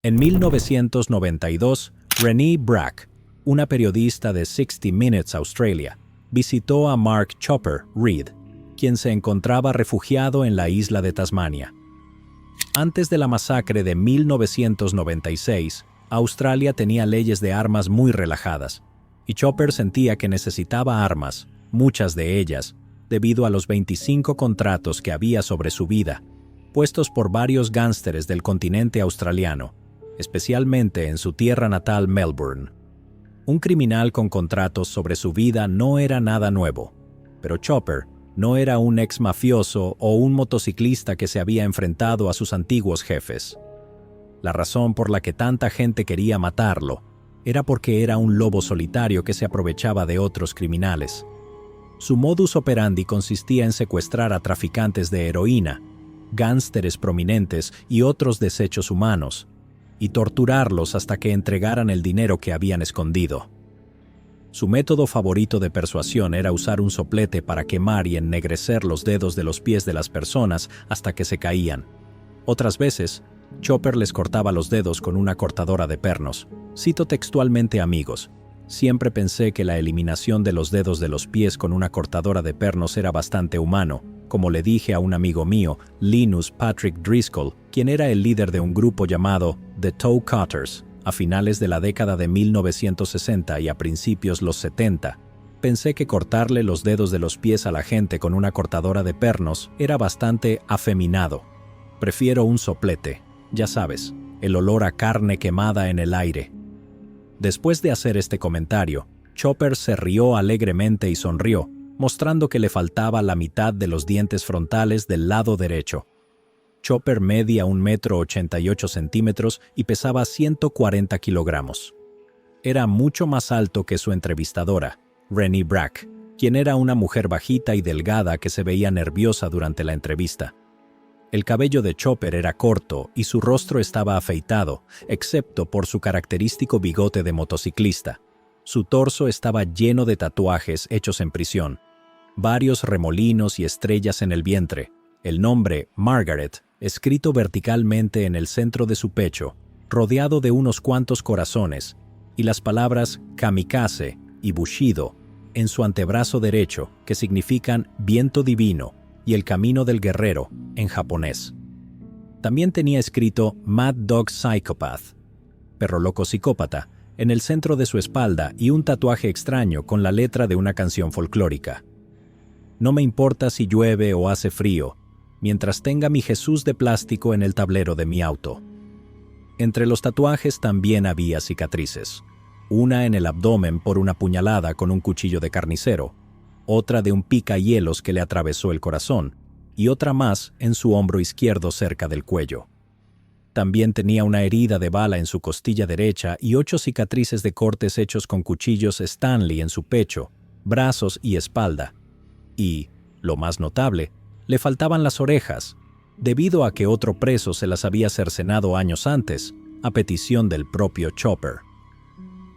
En 1992, Renee Brack, una periodista de 60 Minutes Australia, visitó a Mark Chopper Reed, quien se encontraba refugiado en la isla de Tasmania. Antes de la masacre de 1996, Australia tenía leyes de armas muy relajadas, y Chopper sentía que necesitaba armas, muchas de ellas, debido a los 25 contratos que había sobre su vida, puestos por varios gángsteres del continente australiano, especialmente en su tierra natal Melbourne. Un criminal con contratos sobre su vida no era nada nuevo, pero Chopper no era un ex mafioso o un motociclista que se había enfrentado a sus antiguos jefes. La razón por la que tanta gente quería matarlo era porque era un lobo solitario que se aprovechaba de otros criminales. Su modus operandi consistía en secuestrar a traficantes de heroína, gángsteres prominentes y otros desechos humanos, y torturarlos hasta que entregaran el dinero que habían escondido. Su método favorito de persuasión era usar un soplete para quemar y ennegrecer los dedos de los pies de las personas hasta que se caían. Otras veces, Chopper les cortaba los dedos con una cortadora de pernos. Cito textualmente, amigos: siempre pensé que la eliminación de los dedos de los pies con una cortadora de pernos era bastante humano, como le dije a un amigo mío, Linus Patrick Driscoll, quien era el líder de un grupo llamado The Toe Cutters, a finales de la década de 1960 y a principios los 70. Pensé que cortarle los dedos de los pies a la gente con una cortadora de pernos era bastante afeminado. Prefiero un soplete, ya sabes, el olor a carne quemada en el aire. Después de hacer este comentario, Chopper se rió alegremente y sonrió, mostrando que le faltaba la mitad de los dientes frontales del lado derecho. Chopper medía 1,88 m y pesaba 140 kilogramos. Era mucho más alto que su entrevistadora, Renee Brack, quien era una mujer bajita y delgada que se veía nerviosa durante la entrevista. El cabello de Chopper era corto y su rostro estaba afeitado, excepto por su característico bigote de motociclista. Su torso estaba lleno de tatuajes hechos en prisión, varios remolinos y estrellas en el vientre, el nombre Margaret escrito verticalmente en el centro de su pecho, rodeado de unos cuantos corazones, y las palabras kamikaze y bushido en su antebrazo derecho, que significan viento divino y el camino del guerrero en japonés. También tenía escrito Mad Dog Psychopath, perro loco psicópata, en el centro de su espalda y un tatuaje extraño con la letra de una canción folclórica. No me importa si llueve o hace frío, mientras tenga mi Jesús de plástico en el tablero de mi auto. Entre los tatuajes también había cicatrices, una en el abdomen por una puñalada con un cuchillo de carnicero, otra de un picahielos que le atravesó el corazón, y otra más en su hombro izquierdo cerca del cuello. También tenía una herida de bala en su costilla derecha y 8 cicatrices de cortes hechos con cuchillos Stanley en su pecho, brazos y espalda. Y, lo más notable, le faltaban las orejas, debido a que otro preso se las había cercenado años antes, a petición del propio Chopper.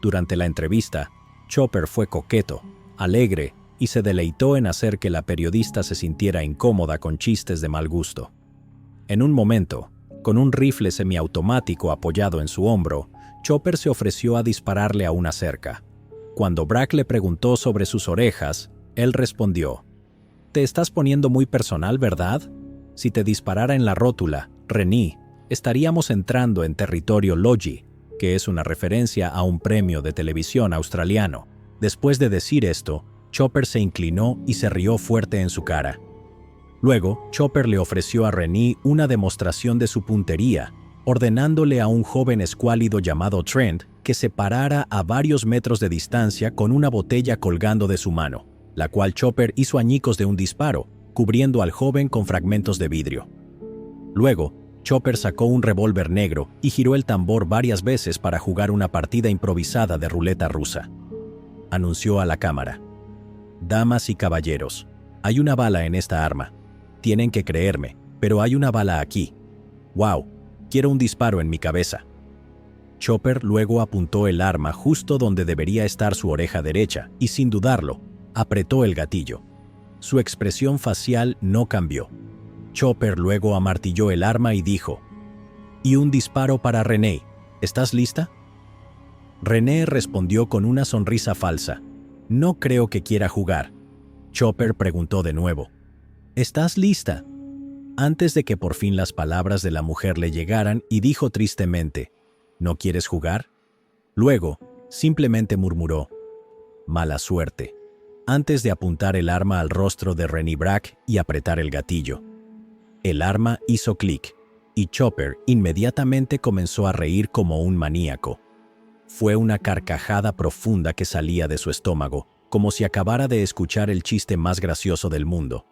Durante la entrevista, Chopper fue coqueto, alegre y se deleitó en hacer que la periodista se sintiera incómoda con chistes de mal gusto. En un momento, con un rifle semiautomático apoyado en su hombro, Chopper se ofreció a dispararle a una cerca. Cuando Brack le preguntó sobre sus orejas, él respondió: «Te estás poniendo muy personal, ¿verdad? Si te disparara en la rótula, Renee, estaríamos entrando en territorio Logie», que es una referencia a un premio de televisión australiano. Después de decir esto, Chopper se inclinó y se rió fuerte en su cara. Luego, Chopper le ofreció a Renee una demostración de su puntería, ordenándole a un joven escuálido llamado Trent que se parara a varios metros de distancia con una botella colgando de su mano, la cual Chopper hizo añicos de un disparo, cubriendo al joven con fragmentos de vidrio. Luego, Chopper sacó un revólver negro y giró el tambor varias veces para jugar una partida improvisada de ruleta rusa. Anunció a la cámara: «Damas y caballeros, hay una bala en esta arma. Tienen que creerme, pero hay una bala aquí. ¡Wow! Quiero un disparo en mi cabeza». Chopper luego apuntó el arma justo donde debería estar su oreja derecha y, sin dudarlo, apretó el gatillo. Su expresión facial no cambió. Chopper luego amartilló el arma y dijo: «Y un disparo para Renee, ¿Estás lista? Renee respondió con una sonrisa falsa. No creo que quiera jugar. Chopper preguntó de nuevo. ¿Estás lista? Antes de que por fin las palabras de la mujer le llegaran y dijo tristemente, ¿no quieres jugar? Luego, simplemente murmuró, mala suerte, antes de apuntar el arma al rostro de Renee Brack y apretar el gatillo. El arma hizo clic, y Chopper inmediatamente comenzó a reír como un maníaco. Fue una carcajada profunda que salía de su estómago, como si acabara de escuchar el chiste más gracioso del mundo.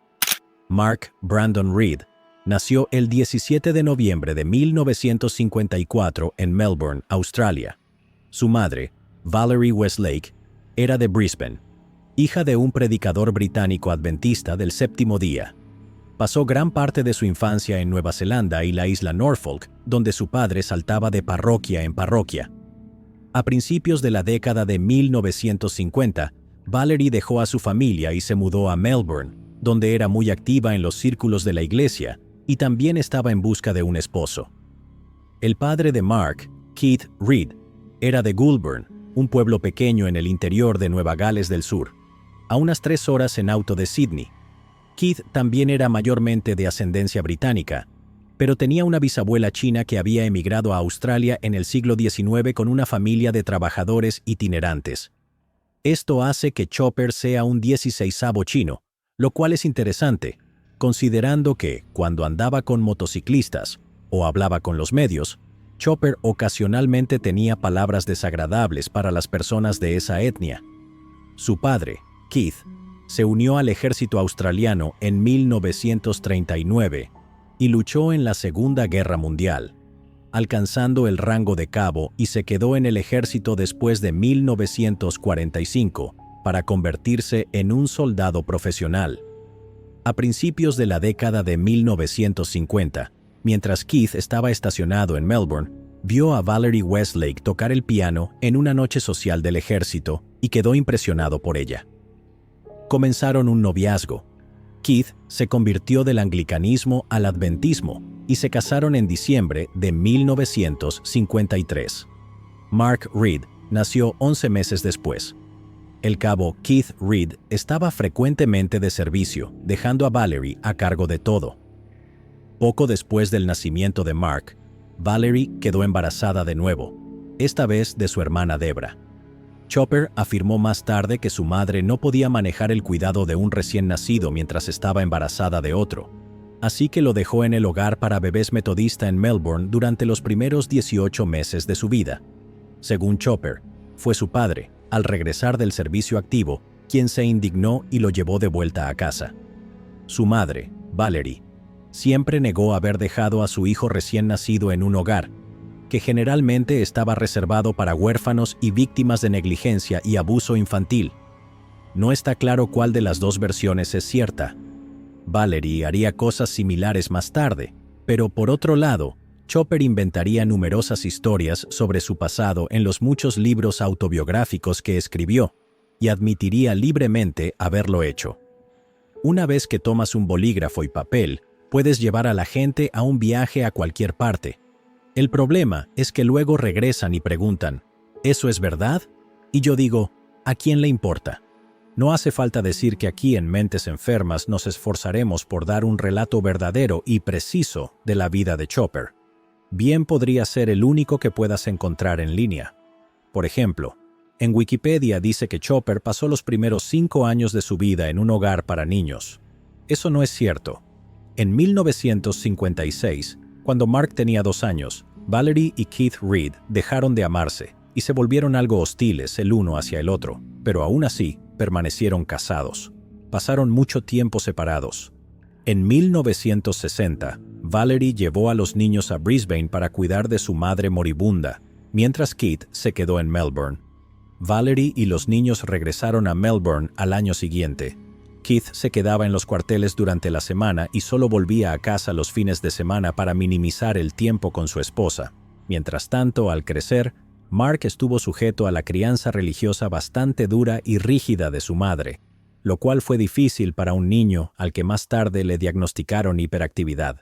Mark Brandon Reed nació el 17 de noviembre de 1954 en Melbourne, Australia. Su madre, Valerie Westlake, era de Brisbane, hija de un predicador británico adventista del séptimo día. Pasó gran parte de su infancia en Nueva Zelanda y la isla Norfolk, donde su padre saltaba de parroquia en parroquia. A principios de la década de 1950, Valerie dejó a su familia y se mudó a Melbourne, donde era muy activa en los círculos de la iglesia y también estaba en busca de un esposo. El padre de Mark, Keith Reed, era de Goulburn, un pueblo pequeño en el interior de Nueva Gales del Sur, a unas 3 horas en auto de Sydney. Keith también era mayormente de ascendencia británica, pero tenía una bisabuela china que había emigrado a Australia en el siglo XIX con una familia de trabajadores itinerantes. Esto hace que Chopper sea un 16avo chino, lo cual es interesante, considerando que, cuando andaba con motociclistas o hablaba con los medios, Chopper ocasionalmente tenía palabras desagradables para las personas de esa etnia. Su padre, Keith, se unió al ejército australiano en 1939 y luchó en la Segunda Guerra Mundial, alcanzando el rango de cabo y se quedó en el ejército después de 1945 para convertirse en un soldado profesional. A principios de la década de 1950, mientras Keith estaba estacionado en Melbourne, vio a Valerie Westlake tocar el piano en una noche social del ejército y quedó impresionado por ella. Comenzaron un noviazgo. Keith se convirtió del anglicanismo al adventismo y se casaron en diciembre de 1953. Mark Reed nació 11 meses después. El cabo Keith Reed estaba frecuentemente de servicio, dejando a Valerie a cargo de todo. Poco después del nacimiento de Mark, Valerie quedó embarazada de nuevo, esta vez de su hermana Debra. Chopper afirmó más tarde que su madre no podía manejar el cuidado de un recién nacido mientras estaba embarazada de otro, así que lo dejó en el hogar para bebés metodista en Melbourne durante los primeros 18 meses de su vida. Según Chopper, fue su padre, al regresar del servicio activo, quien se indignó y lo llevó de vuelta a casa. Su madre, Valerie, siempre negó haber dejado a su hijo recién nacido en un hogar, que generalmente estaba reservado para huérfanos y víctimas de negligencia y abuso infantil. No está claro cuál de las dos versiones es cierta. Valerie haría cosas similares más tarde, pero por otro lado, Chopper inventaría numerosas historias sobre su pasado en los muchos libros autobiográficos que escribió, y admitiría libremente haberlo hecho. Una vez que tomas un bolígrafo y papel, puedes llevar a la gente a un viaje a cualquier parte. El problema es que luego regresan y preguntan, ¿eso es verdad? Y yo digo, ¿a quién le importa? No hace falta decir que aquí en Mentes Enfermas nos esforzaremos por dar un relato verdadero y preciso de la vida de Chopper. Bien podría ser el único que puedas encontrar en línea. Por ejemplo, en Wikipedia dice que Chopper pasó los primeros 5 años de su vida en un hogar para niños. Eso no es cierto. En 1956, cuando Mark tenía 2 años, Valerie y Keith Reed dejaron de amarse y se volvieron algo hostiles el uno hacia el otro, pero aún así permanecieron casados. Pasaron mucho tiempo separados. En 1960, Valerie llevó a los niños a Brisbane para cuidar de su madre moribunda, mientras Keith se quedó en Melbourne. Valerie y los niños regresaron a Melbourne al año siguiente. Keith se quedaba en los cuarteles durante la semana y solo volvía a casa los fines de semana para minimizar el tiempo con su esposa. Mientras tanto, al crecer, Mark estuvo sujeto a la crianza religiosa bastante dura y rígida de su madre, lo cual fue difícil para un niño al que más tarde le diagnosticaron hiperactividad.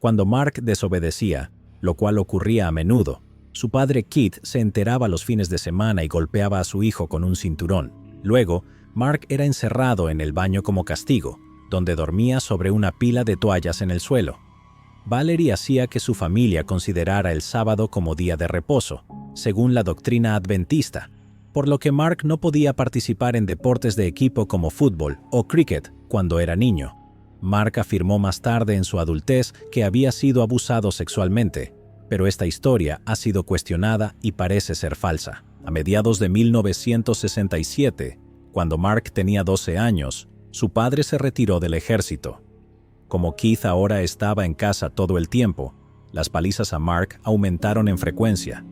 Cuando Mark desobedecía, lo cual ocurría a menudo, Su padre Keith se enteraba los fines de semana y golpeaba a su hijo con un cinturón. Luego, Mark era encerrado en el baño como castigo, donde dormía sobre una pila de toallas en el suelo. Valerie hacía que su familia considerara el sábado como día de reposo, según la doctrina adventista, por lo que Mark no podía participar en deportes de equipo como fútbol o cricket cuando era niño. Mark afirmó más tarde en su adultez que había sido abusado sexualmente, pero esta historia ha sido cuestionada y parece ser falsa. A mediados de 1967, cuando Mark tenía 12 años, su padre se retiró del ejército. Como Keith ahora estaba en casa todo el tiempo, las palizas a Mark aumentaron en frecuencia.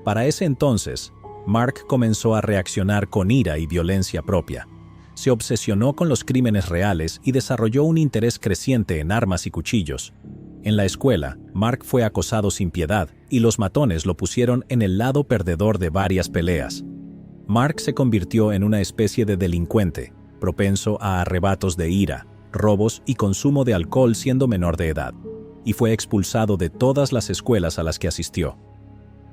Para ese entonces, Mark comenzó a reaccionar con ira y violencia propia. Se obsesionó con los crímenes reales y desarrolló un interés creciente en armas y cuchillos. En la escuela, Mark fue acosado sin piedad y los matones lo pusieron en el lado perdedor de varias peleas. Mark se convirtió en una especie de delincuente, propenso a arrebatos de ira, robos y consumo de alcohol siendo menor de edad, y fue expulsado de todas las escuelas a las que asistió.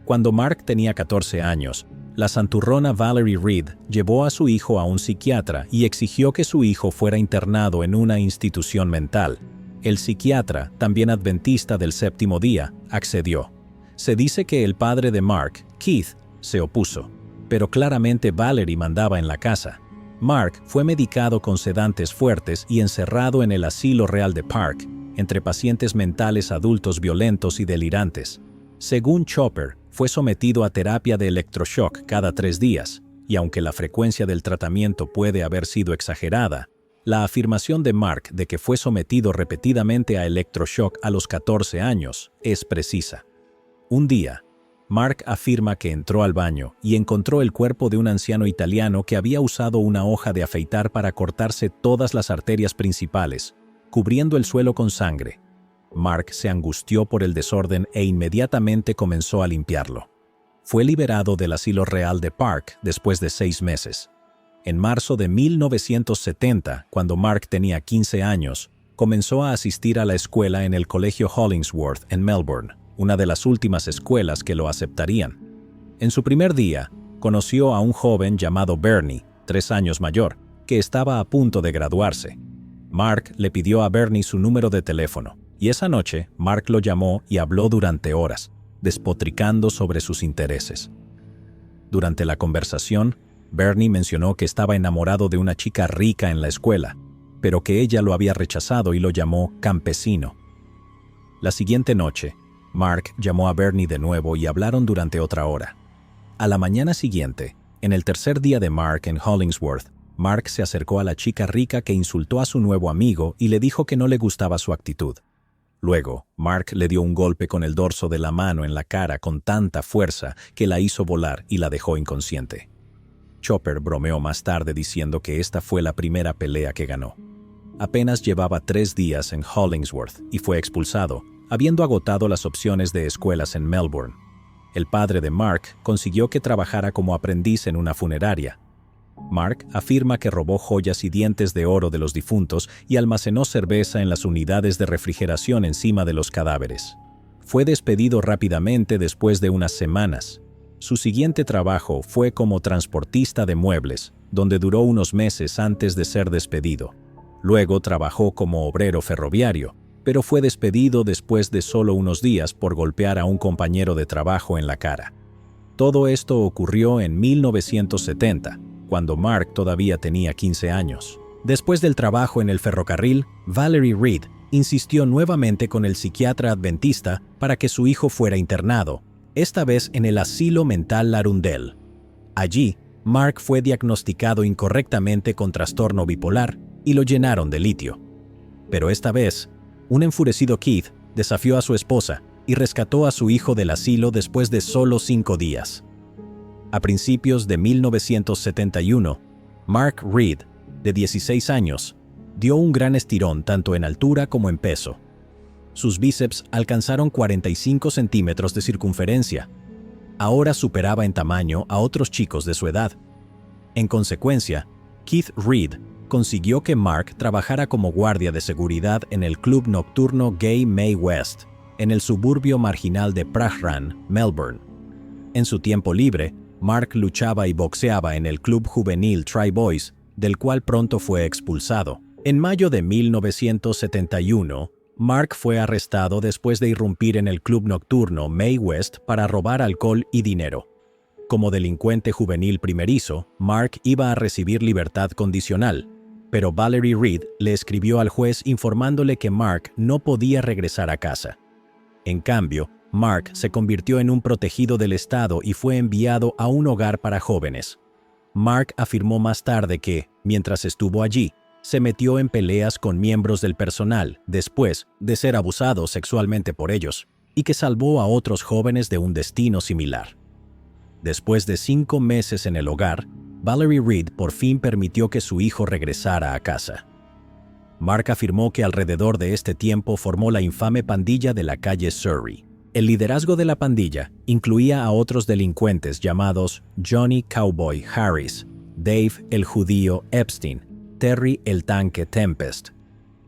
Cuando Mark tenía 14 años, la santurrona Valerie Reed llevó a su hijo a un psiquiatra y exigió que su hijo fuera internado en una institución mental. El psiquiatra, también adventista del séptimo día, accedió. Se dice que el padre de Mark, Keith, se opuso, pero claramente Valerie mandaba en la casa. Mark fue medicado con sedantes fuertes y encerrado en el asilo real de Park, entre pacientes mentales adultos violentos y delirantes. Según Chopper, fue sometido a terapia de electroshock cada 3 días, y aunque la frecuencia del tratamiento puede haber sido exagerada, la afirmación de Mark de que fue sometido repetidamente a electroshock a los 14 años es precisa. Un día, Mark afirma que entró al baño y encontró el cuerpo de un anciano italiano que había usado una hoja de afeitar para cortarse todas las arterias principales, cubriendo el suelo con sangre. Mark se angustió por el desorden e inmediatamente comenzó a limpiarlo. Fue liberado del asilo real de Park después de 6 meses. En marzo de 1970, cuando Mark tenía 15 años, comenzó a asistir a la escuela en el Colegio Hollingsworth en Melbourne, una de las últimas escuelas que lo aceptarían. En su primer día, conoció a un joven llamado Bernie, 3 años mayor, que estaba a punto de graduarse. Mark le pidió a Bernie su número de teléfono, y esa noche Mark lo llamó y habló durante horas, despotricando sobre sus intereses. Durante la conversación, Bernie mencionó que estaba enamorado de una chica rica en la escuela, pero que ella lo había rechazado y lo llamó campesino. La siguiente noche, Mark llamó a Bernie de nuevo y hablaron durante otra hora. A la mañana siguiente, en el tercer día de Mark en Hollingsworth, Mark se acercó a la chica rica que insultó a su nuevo amigo y le dijo que no le gustaba su actitud. Luego, Mark le dio un golpe con el dorso de la mano en la cara con tanta fuerza que la hizo volar y la dejó inconsciente. Chopper bromeó más tarde diciendo que esta fue la primera pelea que ganó. Apenas llevaba 3 días en Hollingsworth y fue expulsado, habiendo agotado las opciones de escuelas en Melbourne. El padre de Mark consiguió que trabajara como aprendiz en una funeraria. Mark afirma que robó joyas y dientes de oro de los difuntos y almacenó cerveza en las unidades de refrigeración encima de los cadáveres. Fue despedido rápidamente después de unas semanas. Su siguiente trabajo fue como transportista de muebles, donde duró unos meses antes de ser despedido. Luego trabajó como obrero ferroviario, pero fue despedido después de solo unos días por golpear a un compañero de trabajo en la cara. Todo esto ocurrió en 1970, cuando Mark todavía tenía 15 años. Después del trabajo en el ferrocarril, Valerie Reed insistió nuevamente con el psiquiatra adventista para que su hijo fuera internado, esta vez en el asilo mental Larundel. Allí, Mark fue diagnosticado incorrectamente con trastorno bipolar y lo llenaron de litio. Pero esta vez, un enfurecido Keith desafió a su esposa y rescató a su hijo del asilo después de solo 5 días. A principios de 1971, Mark Reed, de 16 años, dio un gran estirón tanto en altura como en peso. Sus bíceps alcanzaron 45 centímetros de circunferencia. Ahora superaba en tamaño a otros chicos de su edad. En consecuencia, Keith Reed consiguió que Mark trabajara como guardia de seguridad en el club nocturno Gay May West, en el suburbio marginal de Prahran, Melbourne. En su tiempo libre, Mark luchaba y boxeaba en el club juvenil Tri Boys, del cual pronto fue expulsado. En mayo de 1971, Mark fue arrestado después de irrumpir en el club nocturno Mae West para robar alcohol y dinero. Como delincuente juvenil primerizo, Mark iba a recibir libertad condicional, pero Valerie Reed le escribió al juez informándole que Mark no podía regresar a casa. En cambio, Mark se convirtió en un protegido del Estado y fue enviado a un hogar para jóvenes. Mark afirmó más tarde que, mientras estuvo allí, se metió en peleas con miembros del personal después de ser abusado sexualmente por ellos, y que salvó a otros jóvenes de un destino similar. Después de 5 meses en el hogar, Valerie Reed por fin permitió que su hijo regresara a casa. Mark afirmó que alrededor de este tiempo formó la infame pandilla de la calle Surrey. El liderazgo de la pandilla incluía a otros delincuentes llamados Johnny Cowboy Harris, Dave el Judío Epstein, Terry el Tanque Tempest.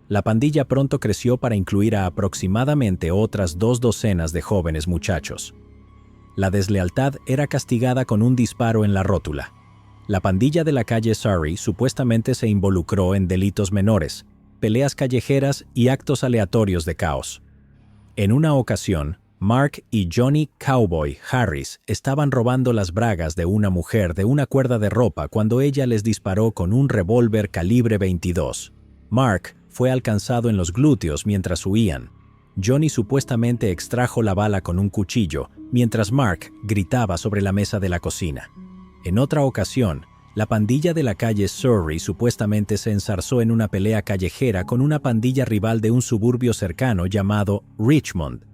La pandilla pronto creció para incluir a aproximadamente otras 2 docenas de jóvenes muchachos. La deslealtad era castigada con un disparo en la rótula. La pandilla de la calle Surrey supuestamente se involucró en delitos menores, peleas callejeras y actos aleatorios de caos. En una ocasión, Mark y Johnny Cowboy Harris estaban robando las bragas de una mujer de una cuerda de ropa cuando ella les disparó con un revólver calibre 22. Mark fue alcanzado en los glúteos mientras huían. Johnny supuestamente extrajo la bala con un cuchillo, mientras Mark gritaba sobre la mesa de la cocina. En otra ocasión, la pandilla de la calle Surrey supuestamente se enzarzó en una pelea callejera con una pandilla rival de un suburbio cercano llamado Richmond.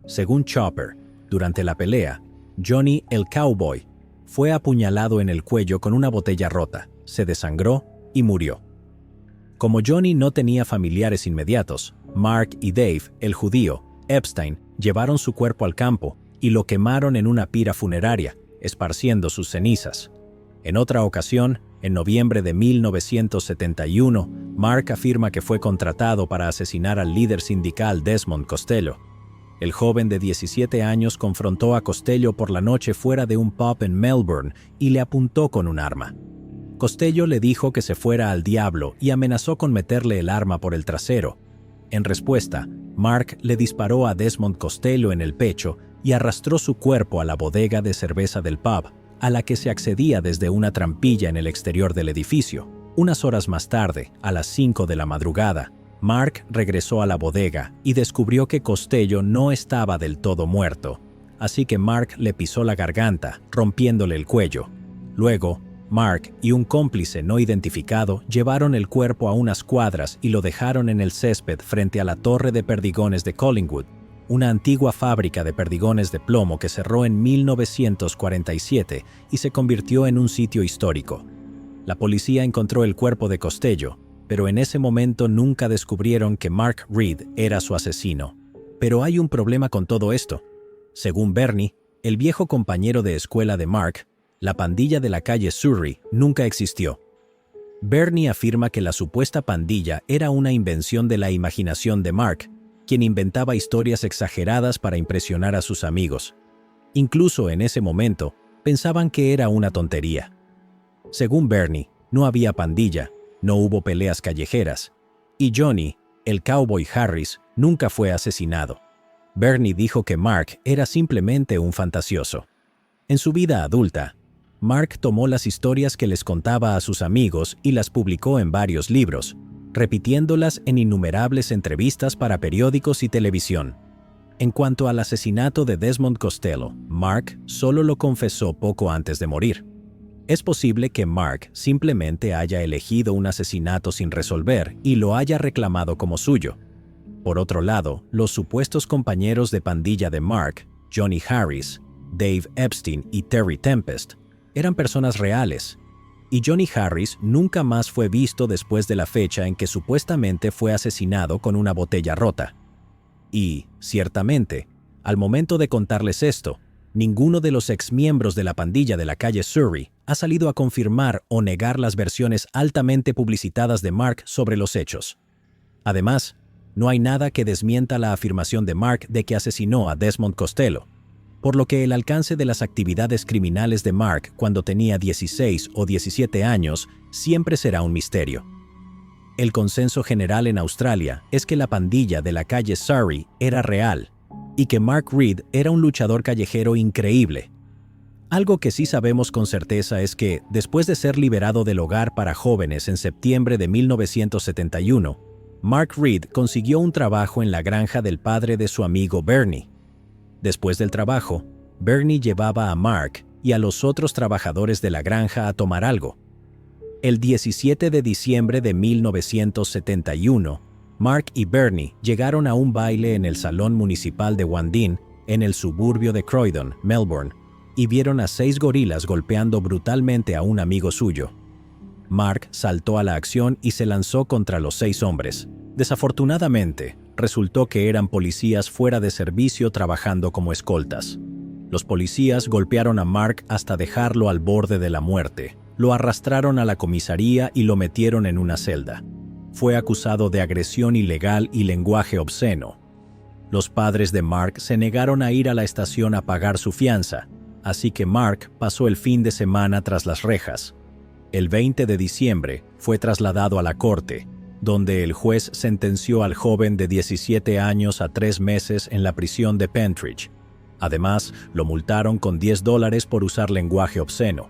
Según Chopper, durante la pelea, Johnny el Cowboy fue apuñalado en el cuello con una botella rota, se desangró y murió. Como Johnny no tenía familiares inmediatos, Mark y Dave, el judío, Epstein, llevaron su cuerpo al campo y lo quemaron en una pira funeraria, esparciendo sus cenizas. En otra ocasión, en noviembre de 1971, Mark afirma que fue contratado para asesinar al líder sindical Desmond Costello. El joven de 17 años confrontó a Costello por la noche fuera de un pub en Melbourne y le apuntó con un arma. Costello le dijo que se fuera al diablo y amenazó con meterle el arma por el trasero. En respuesta, Mark le disparó a Desmond Costello en el pecho y arrastró su cuerpo a la bodega de cerveza del pub, a la que se accedía desde una trampilla en el exterior del edificio. Unas horas más tarde, a las 5 de la madrugada, Mark regresó a la bodega y descubrió que Costello no estaba del todo muerto, así que Mark le pisó la garganta, rompiéndole el cuello. Luego, Mark y un cómplice no identificado llevaron el cuerpo a unas cuadras y lo dejaron en el césped frente a la torre de perdigones de Collingwood, una antigua fábrica de perdigones de plomo que cerró en 1947 y se convirtió en un sitio histórico. La policía encontró el cuerpo de Costello, pero en ese momento nunca descubrieron que Mark Reed era su asesino. Pero hay un problema con todo esto. Según Bernie, el viejo compañero de escuela de Mark, la pandilla de la calle Surrey nunca existió. Bernie afirma que la supuesta pandilla era una invención de la imaginación de Mark, quien inventaba historias exageradas para impresionar a sus amigos. Incluso en ese momento, pensaban que era una tontería. Según Bernie, no había pandilla, no hubo peleas callejeras, y Johnny, el Cowboy Harris, nunca fue asesinado. Bernie dijo que Mark era simplemente un fantasioso. En su vida adulta, Mark tomó las historias que les contaba a sus amigos y las publicó en varios libros, repitiéndolas en innumerables entrevistas para periódicos y televisión. En cuanto al asesinato de Desmond Costello, Mark solo lo confesó poco antes de morir. Es posible que Mark simplemente haya elegido un asesinato sin resolver y lo haya reclamado como suyo. Por otro lado, los supuestos compañeros de pandilla de Mark, Johnny Harris, Dave Epstein y Terry Tempest, eran personas reales, y Johnny Harris nunca más fue visto después de la fecha en que supuestamente fue asesinado con una botella rota. Y, ciertamente, al momento de contarles esto, ninguno de los exmiembros de la pandilla de la calle Surrey ha salido a confirmar o negar las versiones altamente publicitadas de Mark sobre los hechos. Además, no hay nada que desmienta la afirmación de Mark de que asesinó a Desmond Costello. por lo que el alcance de las actividades criminales de Mark cuando tenía 16 o 17 años siempre será un misterio. El consenso general en Australia es que la pandilla de la calle Surrey era real y que Mark Reed era un luchador callejero increíble. Algo que sí sabemos con certeza es que, después de ser liberado del hogar para jóvenes en septiembre de 1971, Mark Reed consiguió un trabajo en la granja del padre de su amigo Bernie. Después del trabajo, Bernie llevaba a Mark y a los otros trabajadores de la granja a tomar algo. El 17 de diciembre de 1971, Mark y Bernie llegaron a un baile en el Salón Municipal de Wandin, en el suburbio de Croydon, Melbourne, y vieron a 6 gorilas golpeando brutalmente a un amigo suyo. Mark saltó a la acción y se lanzó contra los 6 hombres. Desafortunadamente, resultó que eran policías fuera de servicio trabajando como escoltas. Los policías golpearon a Mark hasta dejarlo al borde de la muerte. Lo arrastraron a la comisaría y lo metieron en una celda. Fue acusado de agresión ilegal y lenguaje obsceno. Los padres de Mark se negaron a ir a la estación a pagar su fianza, así que Mark pasó el fin de semana tras las rejas. El 20 de diciembre fue trasladado a la corte, donde el juez sentenció al joven de 17 años a 3 meses en la prisión de Pentridge. Además, lo multaron con $10 por usar lenguaje obsceno.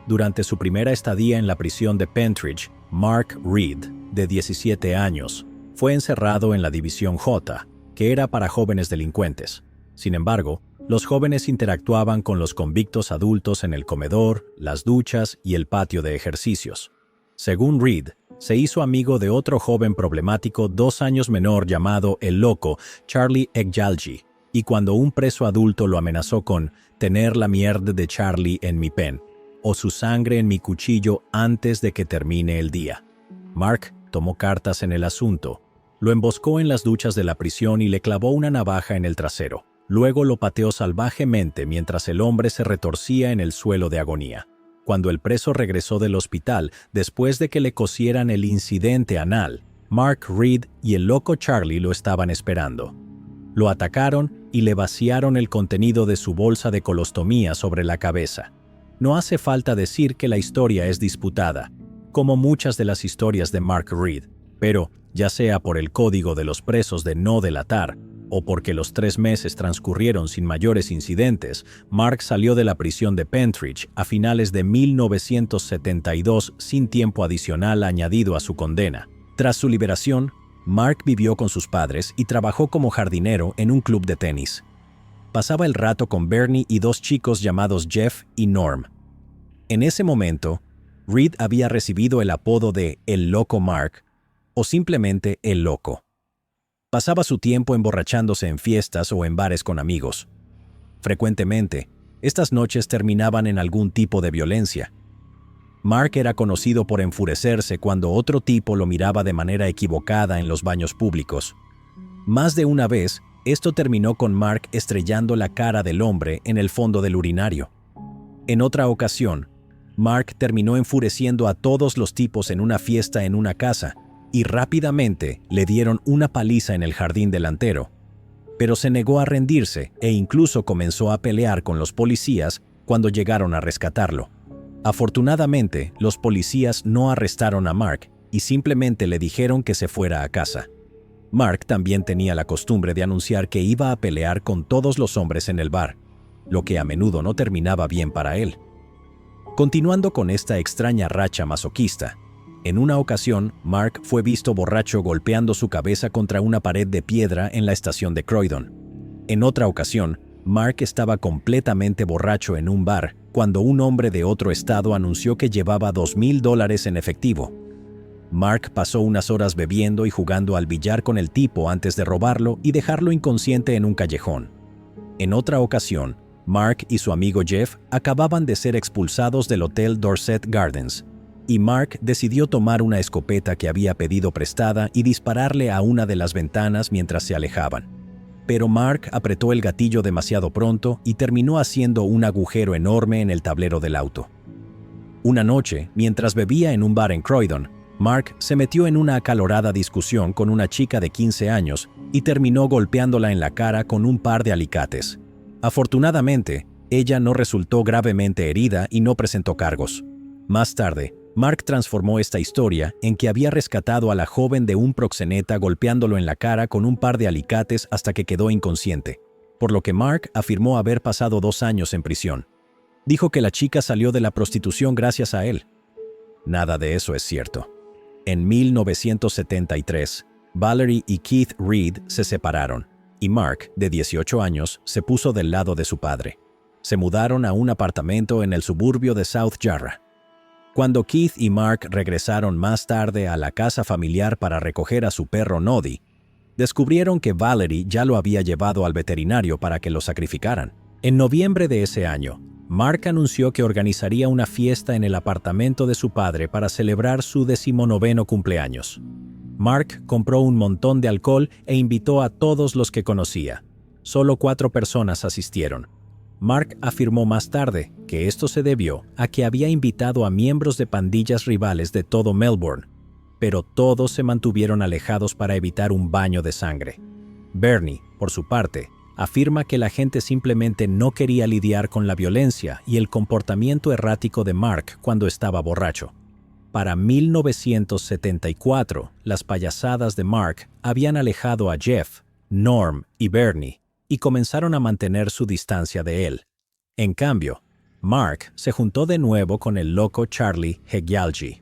Durante su primera estadía en la prisión de Pentridge, Mark Reed, de 17 años, fue encerrado en la División J, que era para jóvenes delincuentes. Sin embargo, los jóvenes interactuaban con los convictos adultos en el comedor, las duchas y el patio de ejercicios. Según Reed, se hizo amigo de otro joven problemático 2 años menor llamado El Loco, Charlie Egjalji, y cuando un preso adulto lo amenazó con «tener la mierda de Charlie en mi pen» o «su sangre en mi cuchillo antes de que termine el día». Mark tomó cartas en el asunto, lo emboscó en las duchas de la prisión y le clavó una navaja en el trasero. Luego lo pateó salvajemente mientras el hombre se retorcía en el suelo de agonía. Cuando el preso regresó del hospital, después de que le cosieran el incidente anal, Mark Reed y el loco Charlie lo estaban esperando. Lo atacaron y le vaciaron el contenido de su bolsa de colostomía sobre la cabeza. No hace falta decir que la historia es disputada, como muchas de las historias de Mark Reed, pero, ya sea por el código de los presos de no delatar, o porque los 3 meses transcurrieron sin mayores incidentes, Mark salió de la prisión de Pentridge a finales de 1972 sin tiempo adicional añadido a su condena. Tras su liberación, Mark vivió con sus padres y trabajó como jardinero en un club de tenis. Pasaba el rato con Bernie y 2 chicos llamados Jeff y Norm. En ese momento, Reed había recibido el apodo de El Loco Mark o simplemente El Loco. Pasaba su tiempo emborrachándose en fiestas o en bares con amigos. Frecuentemente, estas noches terminaban en algún tipo de violencia. Mark era conocido por enfurecerse cuando otro tipo lo miraba de manera equivocada en los baños públicos. Más de una vez, esto terminó con Mark estrellando la cara del hombre en el fondo del urinario. En otra ocasión, Mark terminó enfureciendo a todos los tipos en una fiesta en una casa, y rápidamente le dieron una paliza en el jardín delantero. Pero se negó a rendirse e incluso comenzó a pelear con los policías cuando llegaron a rescatarlo. Afortunadamente, los policías no arrestaron a Mark y simplemente le dijeron que se fuera a casa. Mark también tenía la costumbre de anunciar que iba a pelear con todos los hombres en el bar, lo que a menudo no terminaba bien para él. Continuando con esta extraña racha masoquista, en una ocasión, Mark fue visto borracho golpeando su cabeza contra una pared de piedra en la estación de Croydon. En otra ocasión, Mark estaba completamente borracho en un bar cuando un hombre de otro estado anunció que llevaba $2,000 en efectivo. Mark pasó unas horas bebiendo y jugando al billar con el tipo antes de robarlo y dejarlo inconsciente en un callejón. En otra ocasión, Mark y su amigo Jeff acababan de ser expulsados del hotel Dorset Gardens, y Mark decidió tomar una escopeta que había pedido prestada y dispararle a una de las ventanas mientras se alejaban. Pero Mark apretó el gatillo demasiado pronto y terminó haciendo un agujero enorme en el tablero del auto. Una noche, mientras bebía en un bar en Croydon, Mark se metió en una acalorada discusión con una chica de 15 años y terminó golpeándola en la cara con un par de alicates. Afortunadamente, ella no resultó gravemente herida y no presentó cargos. Más tarde, Mark transformó esta historia en que había rescatado a la joven de un proxeneta golpeándolo en la cara con un par de alicates hasta que quedó inconsciente, por lo que Mark afirmó haber pasado 2 años en prisión. Dijo que la chica salió de la prostitución gracias a él. Nada de eso es cierto. En 1973, Valerie y Keith Reed se separaron, y Mark, de 18 años, se puso del lado de su padre. Se mudaron a un apartamento en el suburbio de South Yarra. Cuando Keith y Mark regresaron más tarde a la casa familiar para recoger a su perro Noddy, descubrieron que Valerie ya lo había llevado al veterinario para que lo sacrificaran. En noviembre de ese año, Mark anunció que organizaría una fiesta en el apartamento de su padre para celebrar su 19º cumpleaños. Mark compró un montón de alcohol e invitó a todos los que conocía. Solo 4 personas asistieron. Mark afirmó más tarde que esto se debió a que había invitado a miembros de pandillas rivales de todo Melbourne, pero todos se mantuvieron alejados para evitar un baño de sangre. Bernie, por su parte, afirma que la gente simplemente no quería lidiar con la violencia y el comportamiento errático de Mark cuando estaba borracho. Para 1974, las payasadas de Mark habían alejado a Jeff, Norm y Bernie, y comenzaron a mantener su distancia de él. En cambio, Mark se juntó de nuevo con el loco Charlie Hegyalji.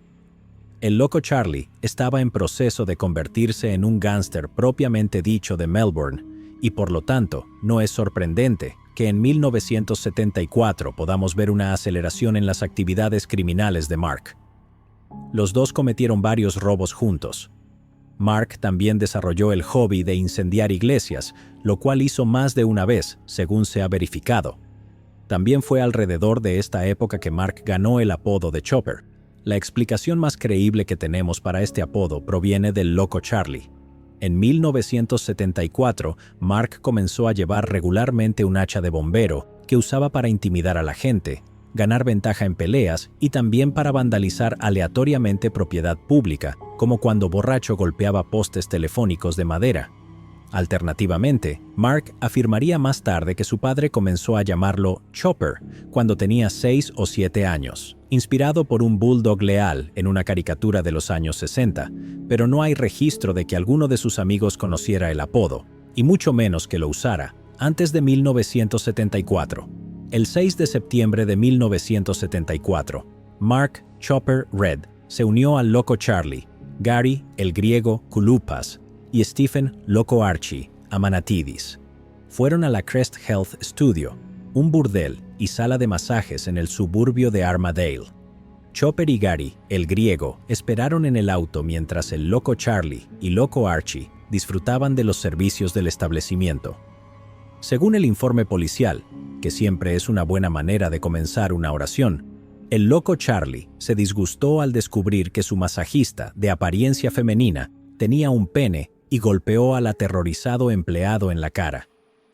El loco Charlie estaba en proceso de convertirse en un gángster propiamente dicho de Melbourne, y por lo tanto, no es sorprendente que en 1974 podamos ver una aceleración en las actividades criminales de Mark. Los dos cometieron varios robos juntos. Mark también desarrolló el hobby de incendiar iglesias, lo cual hizo más de una vez, según se ha verificado. También fue alrededor de esta época que Mark ganó el apodo de Chopper. La explicación más creíble que tenemos para este apodo proviene del loco Charlie. En 1974, Mark comenzó a llevar regularmente un hacha de bombero que usaba para intimidar a la gente, ganar ventaja en peleas y también para vandalizar aleatoriamente propiedad pública, como cuando borracho golpeaba postes telefónicos de madera. Alternativamente, Mark afirmaría más tarde que su padre comenzó a llamarlo Chopper cuando tenía 6 o 7 años, inspirado por un bulldog leal en una caricatura de los años 60, pero no hay registro de que alguno de sus amigos conociera el apodo, y mucho menos que lo usara, antes de 1974. El 6 de septiembre de 1974, Mark Chopper Red se unió al loco Charlie, Gary el griego Kouloupas y Stephen Loco Archie Amanatidis. Fueron a la Crest Health Studio, un burdel y sala de masajes en el suburbio de Armadale. Chopper y Gary, el griego, esperaron en el auto mientras el loco Charlie y loco Archie disfrutaban de los servicios del establecimiento. Según el informe policial, que siempre es una buena manera de comenzar una oración, el loco Charlie se disgustó al descubrir que su masajista, de apariencia femenina, tenía un pene y golpeó al aterrorizado empleado en la cara.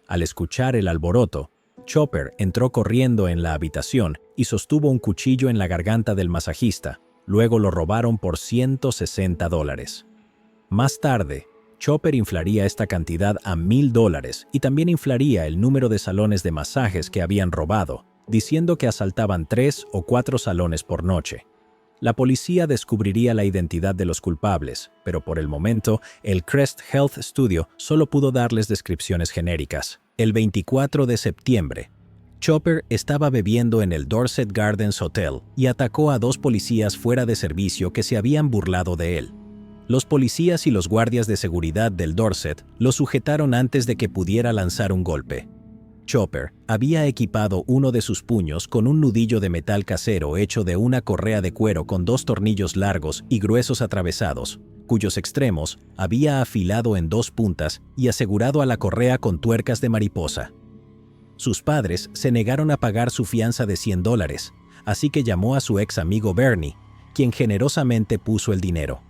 Al escuchar el alboroto, Chopper entró corriendo en la habitación y sostuvo un cuchillo en la garganta del masajista. Luego lo robaron por $160. Más tarde, Chopper inflaría esta cantidad a $1,000 y también inflaría el número de salones de masajes que habían robado, diciendo que asaltaban 3 o 4 salones por noche. La policía descubriría la identidad de los culpables, pero por el momento, el Crest Health Studio solo pudo darles descripciones genéricas. El 24 de septiembre, Chopper estaba bebiendo en el Dorset Gardens Hotel y atacó a 2 policías fuera de servicio que se habían burlado de él. Los policías y los guardias de seguridad del Dorset lo sujetaron antes de que pudiera lanzar un golpe. Chopper había equipado uno de sus puños con un nudillo de metal casero hecho de una correa de cuero con 2 tornillos largos y gruesos atravesados, cuyos extremos había afilado en 2 puntas y asegurado a la correa con tuercas de mariposa. Sus padres se negaron a pagar su fianza de $100, así que llamó a su ex amigo Bernie, quien generosamente puso el dinero.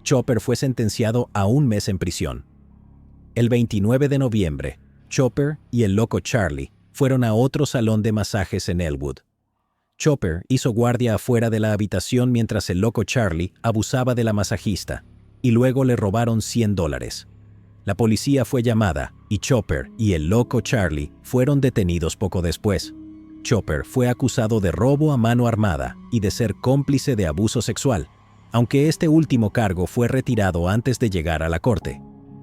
Chopper fue sentenciado a 1 mes en prisión. El 29 de noviembre, Chopper y el loco Charlie fueron a otro salón de masajes en Elwood. Chopper hizo guardia afuera de la habitación mientras el loco Charlie abusaba de la masajista, y luego le robaron $100. La policía fue llamada, y Chopper y el loco Charlie fueron detenidos poco después. Chopper fue acusado de robo a mano armada y de ser cómplice de abuso sexual, aunque este último cargo fue retirado antes de llegar a la corte.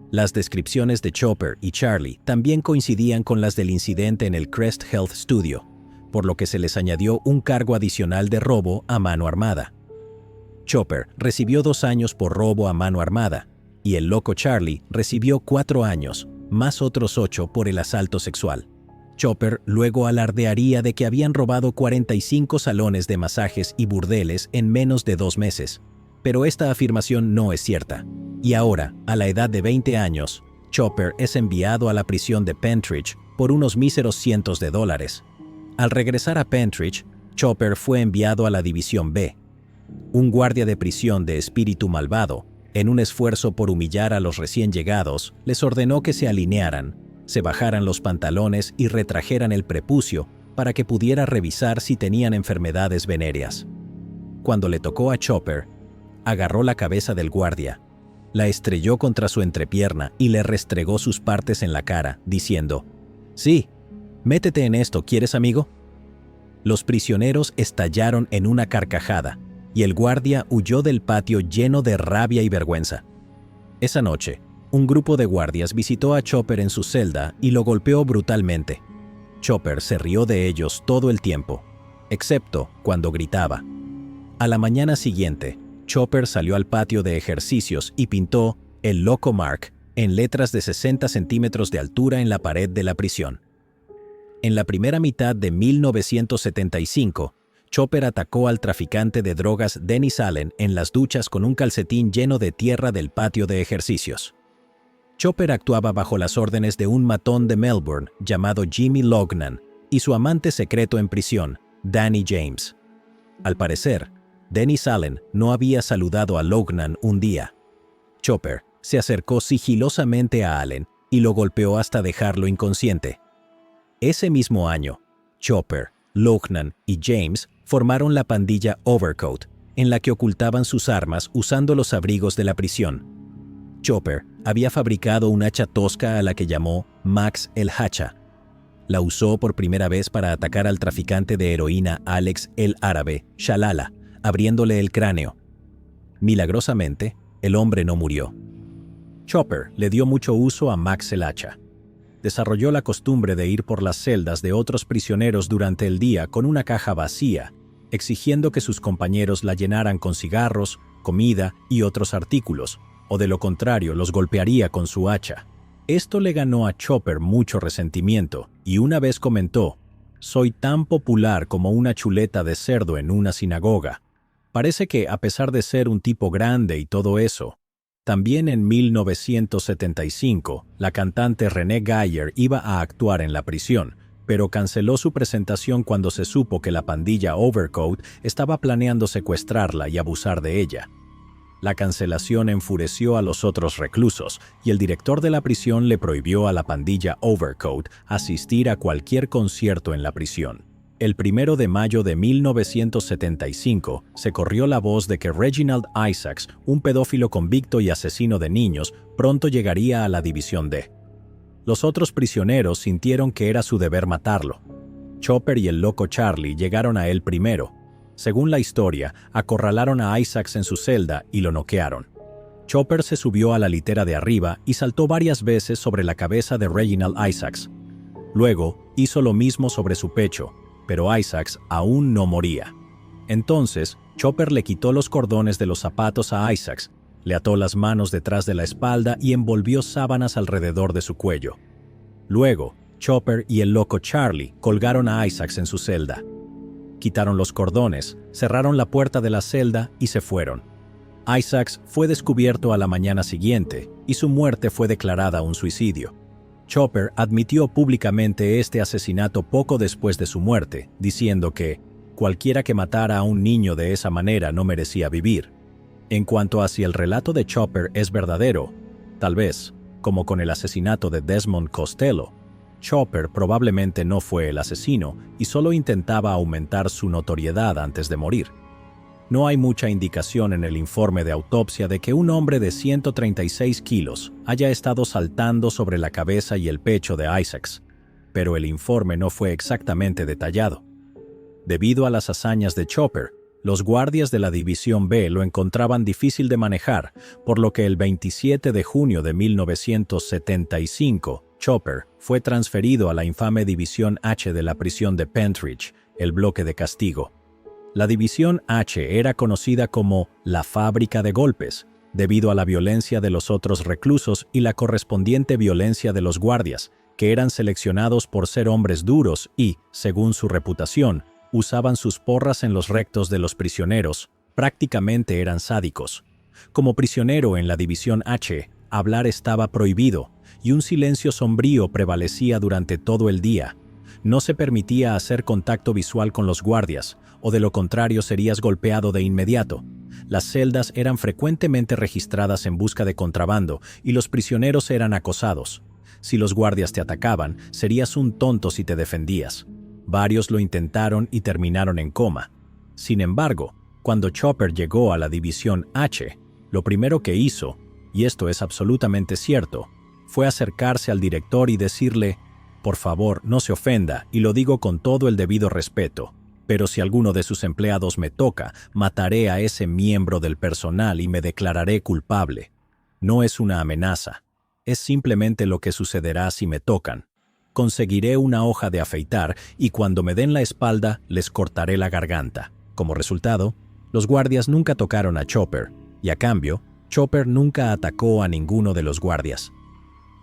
Las descripciones de Chopper y Charlie también coincidían con las del incidente en el Crest Health Studio, por lo que se les añadió un cargo adicional de robo a mano armada. Chopper recibió 2 años por robo a mano armada, y el loco Charlie recibió 4 años, más otros 8 por el asalto sexual. Chopper luego alardearía de que habían robado 45 salones de masajes y burdeles en menos de 2 meses, pero esta afirmación no es cierta. Y ahora, a la edad de 20 años, Chopper es enviado a la prisión de Pentridge por unos míseros cientos de dólares. Al regresar a Pentridge, Chopper fue enviado a la División B. Un guardia de prisión de espíritu malvado, en un esfuerzo por humillar a los recién llegados, les ordenó que se alinearan, se bajaran los pantalones y retrajeran el prepucio para que pudiera revisar si tenían enfermedades venéreas. Cuando le tocó a Chopper, agarró la cabeza del guardia, la estrelló contra su entrepierna y le restregó sus partes en la cara, diciendo: «Sí, métete en esto, ¿quieres, amigo?». Los prisioneros estallaron en una carcajada, y el guardia huyó del patio lleno de rabia y vergüenza. Esa noche, un grupo de guardias visitó a Chopper en su celda y lo golpeó brutalmente. Chopper se rió de ellos todo el tiempo, excepto cuando gritaba. A la mañana siguiente, Chopper salió al patio de ejercicios y pintó "El Loco Mark" en letras de 60 centímetros de altura en la pared de la prisión. En la primera mitad de 1975, Chopper atacó al traficante de drogas Dennis Allen en las duchas con un calcetín lleno de tierra del patio de ejercicios. Chopper actuaba bajo las órdenes de un matón de Melbourne llamado Jimmy Loughnane y su amante secreto en prisión, Danny James. Al parecer, Dennis Allen no había saludado a Loughnane un día. Chopper se acercó sigilosamente a Allen y lo golpeó hasta dejarlo inconsciente. Ese mismo año, Chopper, Loughnane y James formaron la pandilla Overcoat, en la que ocultaban sus armas usando los abrigos de la prisión. Chopper había fabricado un hacha tosca a la que llamó Max el Hacha. La usó por primera vez para atacar al traficante de heroína Alex el Árabe Shalala, abriéndole el cráneo. Milagrosamente, el hombre no murió. Chopper le dio mucho uso a Max el Hacha. Desarrolló la costumbre de ir por las celdas de otros prisioneros durante el día con una caja vacía, exigiendo que sus compañeros la llenaran con cigarros, comida y otros artículos, o de lo contrario los golpearía con su hacha. Esto le ganó a Chopper mucho resentimiento, y una vez comentó: «Soy tan popular como una chuleta de cerdo en una sinagoga». Parece que, a pesar de ser un tipo grande y todo eso, también en 1975, la cantante Renee Geyer iba a actuar en la prisión, pero canceló su presentación cuando se supo que la pandilla Overcoat estaba planeando secuestrarla y abusar de ella. La cancelación enfureció a los otros reclusos, y el director de la prisión le prohibió a la pandilla Overcoat asistir a cualquier concierto en la prisión. El 1 de mayo de 1975 se corrió la voz de que Reginald Isaacs, un pedófilo convicto y asesino de niños, pronto llegaría a la División D. Los otros prisioneros sintieron que era su deber matarlo. Chopper y el loco Charlie llegaron a él primero. Según la historia, acorralaron a Isaacs en su celda y lo noquearon. Chopper se subió a la litera de arriba y saltó varias veces sobre la cabeza de Reginald Isaacs. Luego, hizo lo mismo sobre su pecho, pero Isaacs aún no moría. Entonces, Chopper le quitó los cordones de los zapatos a Isaacs, le ató las manos detrás de la espalda y envolvió sábanas alrededor de su cuello. Luego, Chopper y el loco Charlie colgaron a Isaacs en su celda. Quitaron los cordones, cerraron la puerta de la celda y se fueron. Isaacs fue descubierto a la mañana siguiente y su muerte fue declarada un suicidio. Chopper admitió públicamente este asesinato poco después de su muerte, diciendo que cualquiera que matara a un niño de esa manera no merecía vivir. En cuanto a si el relato de Chopper es verdadero, tal vez, como con el asesinato de Desmond Costello, Chopper probablemente no fue el asesino y solo intentaba aumentar su notoriedad antes de morir. No hay mucha indicación en el informe de autopsia de que un hombre de 136 kilos haya estado saltando sobre la cabeza y el pecho de Isaacs, pero el informe no fue exactamente detallado. Debido a las hazañas de Chopper, los guardias de la División B lo encontraban difícil de manejar, por lo que el 27 de junio de 1975, Chopper fue transferido a la infame División H de la prisión de Pentridge, el bloque de castigo. La División H era conocida como la fábrica de golpes, debido a la violencia de los otros reclusos y la correspondiente violencia de los guardias, que eran seleccionados por ser hombres duros y, según su reputación, usaban sus porras en los rectos de los prisioneros. Prácticamente eran sádicos. Como prisionero en la División H, hablar estaba prohibido, y un silencio sombrío prevalecía durante todo el día. No se permitía hacer contacto visual con los guardias, o de lo contrario serías golpeado de inmediato. Las celdas eran frecuentemente registradas en busca de contrabando, y los prisioneros eran acosados. Si los guardias te atacaban, serías un tonto si te defendías. Varios lo intentaron y terminaron en coma. Sin embargo, cuando Chopper llegó a la División H, lo primero que hizo, y esto es absolutamente cierto, fue acercarse al director y decirle: «Por favor, no se ofenda, y lo digo con todo el debido respeto, pero si alguno de sus empleados me toca, mataré a ese miembro del personal y me declararé culpable. No es una amenaza, es simplemente lo que sucederá si me tocan. Conseguiré una hoja de afeitar y cuando me den la espalda les cortaré la garganta». Como resultado, los guardias nunca tocaron a Chopper, y a cambio, Chopper nunca atacó a ninguno de los guardias.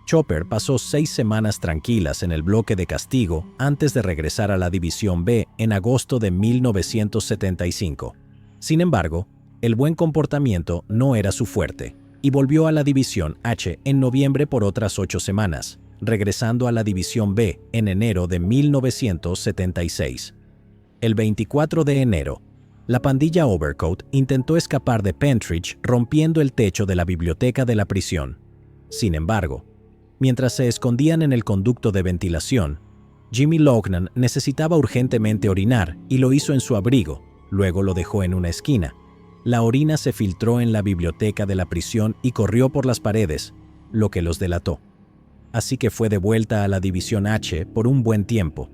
Chopper pasó 6 semanas tranquilas en el bloque de castigo antes de regresar a la División B en agosto de 1975. Sin embargo, el buen comportamiento no era su fuerte, y volvió a la División H en noviembre por otras 8 semanas, regresando a la División B en enero de 1976. El 24 de enero, la pandilla Overcoat intentó escapar de Pentridge rompiendo el techo de la biblioteca de la prisión. Sin embargo, mientras se escondían en el conducto de ventilación, Jimmy Loughnane necesitaba urgentemente orinar y lo hizo en su abrigo, luego lo dejó en una esquina. La orina se filtró en la biblioteca de la prisión y corrió por las paredes, lo que los delató. Así que fue de vuelta a la División H por un buen tiempo.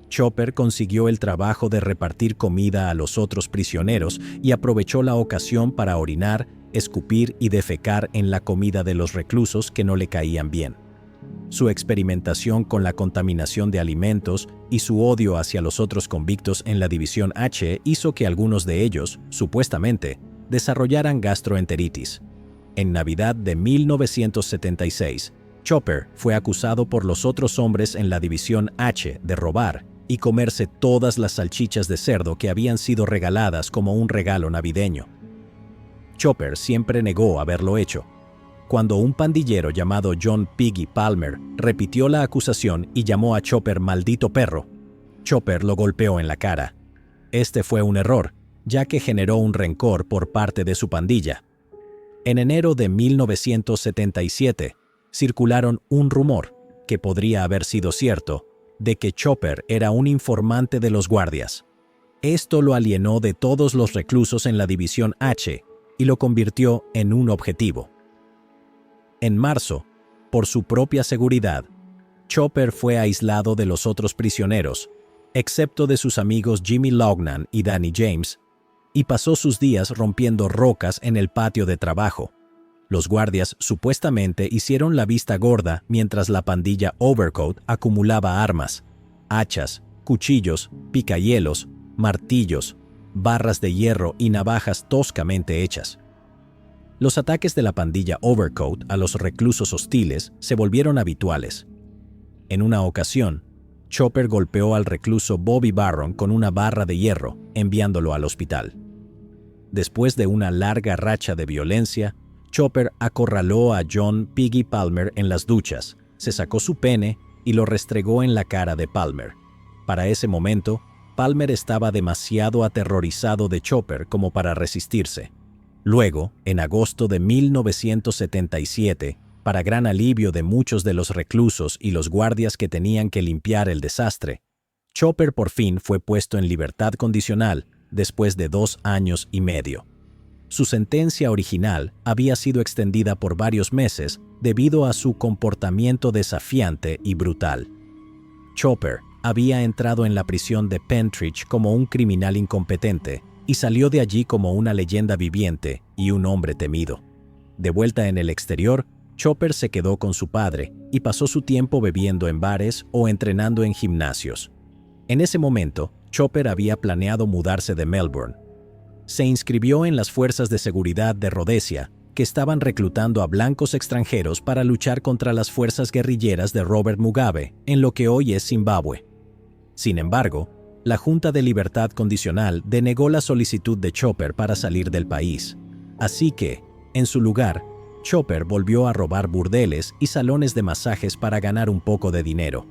Chopper consiguió el trabajo de repartir comida a los otros prisioneros y aprovechó la ocasión para orinar, escupir y defecar en la comida de los reclusos que no le caían bien. Su experimentación con la contaminación de alimentos y su odio hacia los otros convictos en la División H hizo que algunos de ellos, supuestamente, desarrollaran gastroenteritis. En Navidad de 1976, Chopper fue acusado por los otros hombres en la División H de robar y comerse todas las salchichas de cerdo que habían sido regaladas como un regalo navideño. Chopper siempre negó haberlo hecho. Cuando un pandillero llamado John Piggy Palmer repitió la acusación y llamó a Chopper maldito perro, Chopper lo golpeó en la cara. Este fue un error, ya que generó un rencor por parte de su pandilla. En enero de 1977, circularon un rumor, que podría haber sido cierto, de que Chopper era un informante de los guardias. Esto lo alienó de todos los reclusos en la División H y lo convirtió en un objetivo. En marzo, por su propia seguridad, Chopper fue aislado de los otros prisioneros, excepto de sus amigos Jimmy Loughnane y Danny James, y pasó sus días rompiendo rocas en el patio de trabajo. Los guardias supuestamente hicieron la vista gorda mientras la pandilla Overcoat acumulaba armas, hachas, cuchillos, picahielos, martillos, barras de hierro y navajas toscamente hechas. Los ataques de la pandilla Overcoat a los reclusos hostiles se volvieron habituales. En una ocasión, Chopper golpeó al recluso Bobby Barron con una barra de hierro, enviándolo al hospital. Después de una larga racha de violencia, Chopper acorraló a John Piggy Palmer en las duchas, se sacó su pene y lo restregó en la cara de Palmer. Para ese momento, Palmer estaba demasiado aterrorizado de Chopper como para resistirse. Luego, en agosto de 1977, para gran alivio de muchos de los reclusos y los guardias que tenían que limpiar el desastre, Chopper por fin fue puesto en libertad condicional después de 2 años y medio. Su sentencia original había sido extendida por varios meses debido a su comportamiento desafiante y brutal. Chopper había entrado en la prisión de Pentridge como un criminal incompetente y salió de allí como una leyenda viviente y un hombre temido. De vuelta en el exterior, Chopper se quedó con su padre y pasó su tiempo bebiendo en bares o entrenando en gimnasios. En ese momento, Chopper había planeado mudarse de Melbourne. Se inscribió en las fuerzas de seguridad de Rhodesia, que estaban reclutando a blancos extranjeros para luchar contra las fuerzas guerrilleras de Robert Mugabe en lo que hoy es Zimbabue. Sin embargo, la Junta de Libertad Condicional denegó la solicitud de Chopper para salir del país. Así que, en su lugar, Chopper volvió a robar burdeles y salones de masajes para ganar un poco de dinero.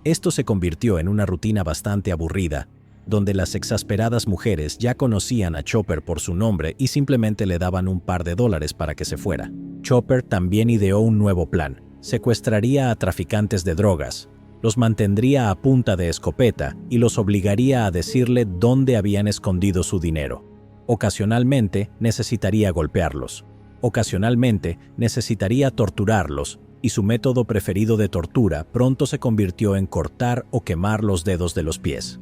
Esto se convirtió en una rutina bastante aburrida, donde las exasperadas mujeres ya conocían a Chopper por su nombre y simplemente le daban un par de dólares para que se fuera. Chopper también ideó un nuevo plan. Secuestraría a traficantes de drogas, los mantendría a punta de escopeta y los obligaría a decirle dónde habían escondido su dinero. Ocasionalmente necesitaría golpearlos. Ocasionalmente necesitaría torturarlos, y su método preferido de tortura pronto se convirtió en cortar o quemar los dedos de los pies.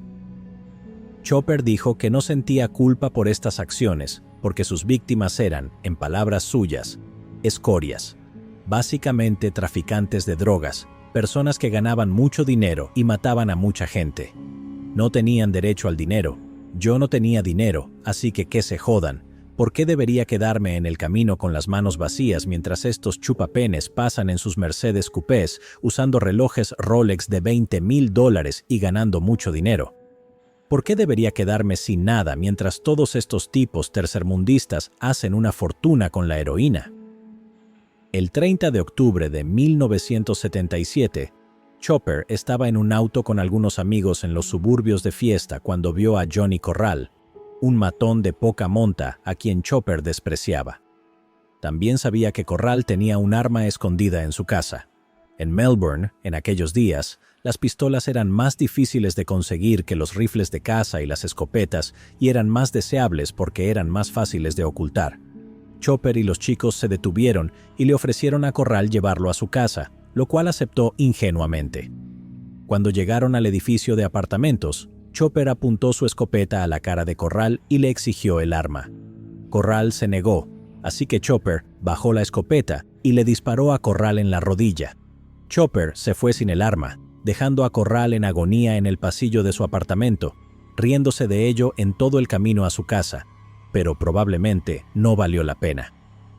Chopper dijo que no sentía culpa por estas acciones, porque sus víctimas eran, en palabras suyas, escorias, básicamente traficantes de drogas, personas que ganaban mucho dinero y mataban a mucha gente. No tenían derecho al dinero. Yo no tenía dinero, así que se jodan. ¿Por qué debería quedarme en el camino con las manos vacías mientras estos chupapenes pasan en sus Mercedes coupés usando relojes Rolex de $20,000 y ganando mucho dinero? ¿Por qué debería quedarme sin nada mientras todos estos tipos tercermundistas hacen una fortuna con la heroína? El 30 de octubre de 1977, Chopper estaba en un auto con algunos amigos en los suburbios de fiesta cuando vio a Johnny Corral, un matón de poca monta a quien Chopper despreciaba. También sabía que Corral tenía un arma escondida en su casa. En Melbourne, en aquellos días, las pistolas eran más difíciles de conseguir que los rifles de caza y las escopetas y eran más deseables porque eran más fáciles de ocultar. Chopper y los chicos se detuvieron y le ofrecieron a Corral llevarlo a su casa, lo cual aceptó ingenuamente. Cuando llegaron al edificio de apartamentos, Chopper apuntó su escopeta a la cara de Corral y le exigió el arma. Corral se negó, así que Chopper bajó la escopeta y le disparó a Corral en la rodilla. Chopper se fue sin el arma, dejando a Corral en agonía en el pasillo de su apartamento, riéndose de ello en todo el camino a su casa, pero probablemente no valió la pena.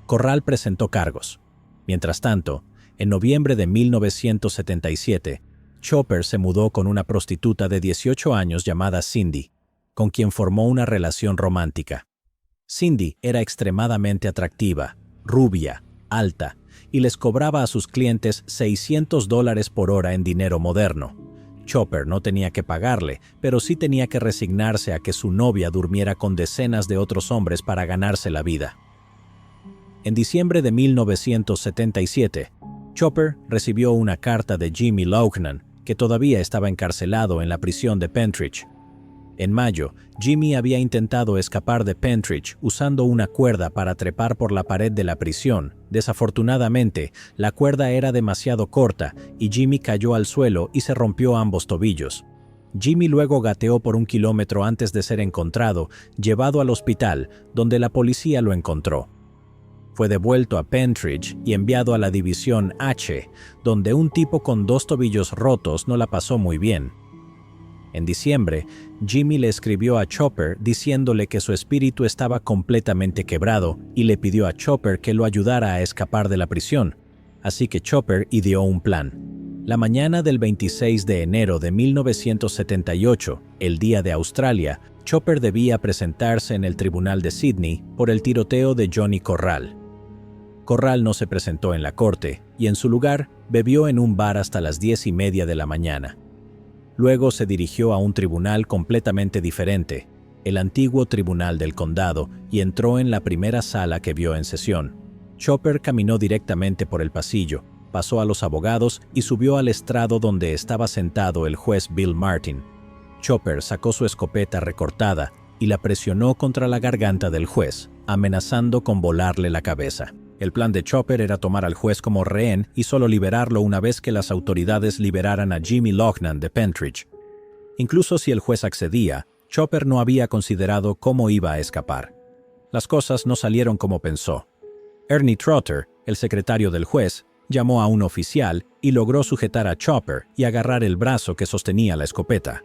Corral presentó cargos. Mientras tanto, en noviembre de 1977, Chopper se mudó con una prostituta de 18 años llamada Cindy, con quien formó una relación romántica. Cindy era extremadamente atractiva, rubia, alta, y les cobraba a sus clientes $600 por hora en dinero moderno. Chopper no tenía que pagarle, pero sí tenía que resignarse a que su novia durmiera con decenas de otros hombres para ganarse la vida. En diciembre de 1977, Chopper recibió una carta de Jimmy Loughnan, que todavía estaba encarcelado en la prisión de Pentridge. En mayo, Jimmy había intentado escapar de Pentridge usando una cuerda para trepar por la pared de la prisión. Desafortunadamente, la cuerda era demasiado corta y Jimmy cayó al suelo y se rompió ambos tobillos. Jimmy luego gateó por 1 kilómetro antes de ser encontrado, llevado al hospital, donde la policía lo encontró. Fue devuelto a Pentridge y enviado a la División H, donde un tipo con 2 tobillos rotos no la pasó muy bien. En diciembre, Jimmy le escribió a Chopper diciéndole que su espíritu estaba completamente quebrado y le pidió a Chopper que lo ayudara a escapar de la prisión. Así que Chopper ideó un plan. La mañana del 26 de enero de 1978, el Día de Australia, Chopper debía presentarse en el tribunal de Sydney por el tiroteo de Johnny Corral. Corral no se presentó en la corte y en su lugar bebió en un bar hasta las 10:30 de la mañana. Luego se dirigió a un tribunal completamente diferente, el antiguo tribunal del condado, y entró en la primera sala que vio en sesión. Chopper caminó directamente por el pasillo, pasó a los abogados y subió al estrado donde estaba sentado el juez Bill Martin. Chopper sacó su escopeta recortada y la presionó contra la garganta del juez, amenazando con volarle la cabeza. El plan de Chopper era tomar al juez como rehén y solo liberarlo una vez que las autoridades liberaran a Jimmy Loughnane de Pentridge. Incluso si el juez accedía, Chopper no había considerado cómo iba a escapar. Las cosas no salieron como pensó. Ernie Trotter, el secretario del juez, llamó a un oficial y logró sujetar a Chopper y agarrar el brazo que sostenía la escopeta.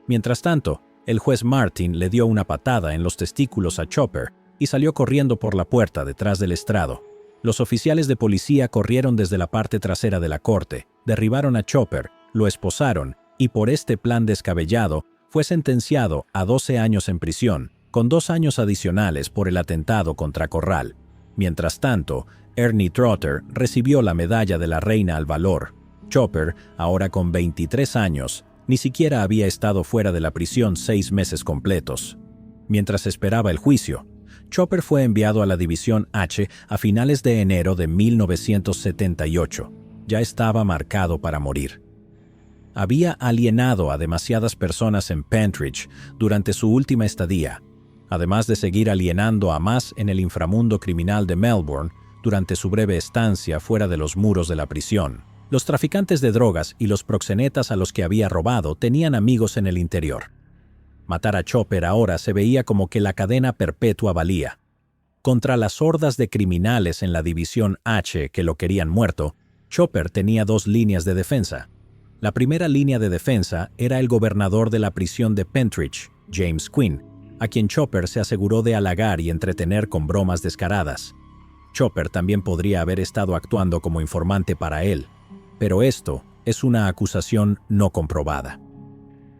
Mientras tanto, el juez Martin le dio una patada en los testículos a Chopper y salió corriendo por la puerta detrás del estrado. Los oficiales de policía corrieron desde la parte trasera de la corte, derribaron a Chopper, lo esposaron y por este plan descabellado fue sentenciado a 12 años en prisión, con 2 años adicionales por el atentado contra Corral. Mientras tanto, Ernie Trotter recibió la medalla de la Reina al Valor. Chopper, ahora con 23 años, ni siquiera había estado fuera de la prisión 6 meses completos. Mientras esperaba el juicio, Chopper fue enviado a la División H a finales de enero de 1978. Ya estaba marcado para morir. Había alienado a demasiadas personas en Pentridge durante su última estadía, además de seguir alienando a más en el inframundo criminal de Melbourne durante su breve estancia fuera de los muros de la prisión. Los traficantes de drogas y los proxenetas a los que había robado tenían amigos en el interior. Matar a Chopper ahora se veía como que la cadena perpetua valía. Contra las hordas de criminales en la División H que lo querían muerto, Chopper tenía 2 líneas de defensa. La primera línea de defensa era el gobernador de la prisión de Pentridge, James Quinn, a quien Chopper se aseguró de halagar y entretener con bromas descaradas. Chopper también podría haber estado actuando como informante para él, pero esto es una acusación no comprobada.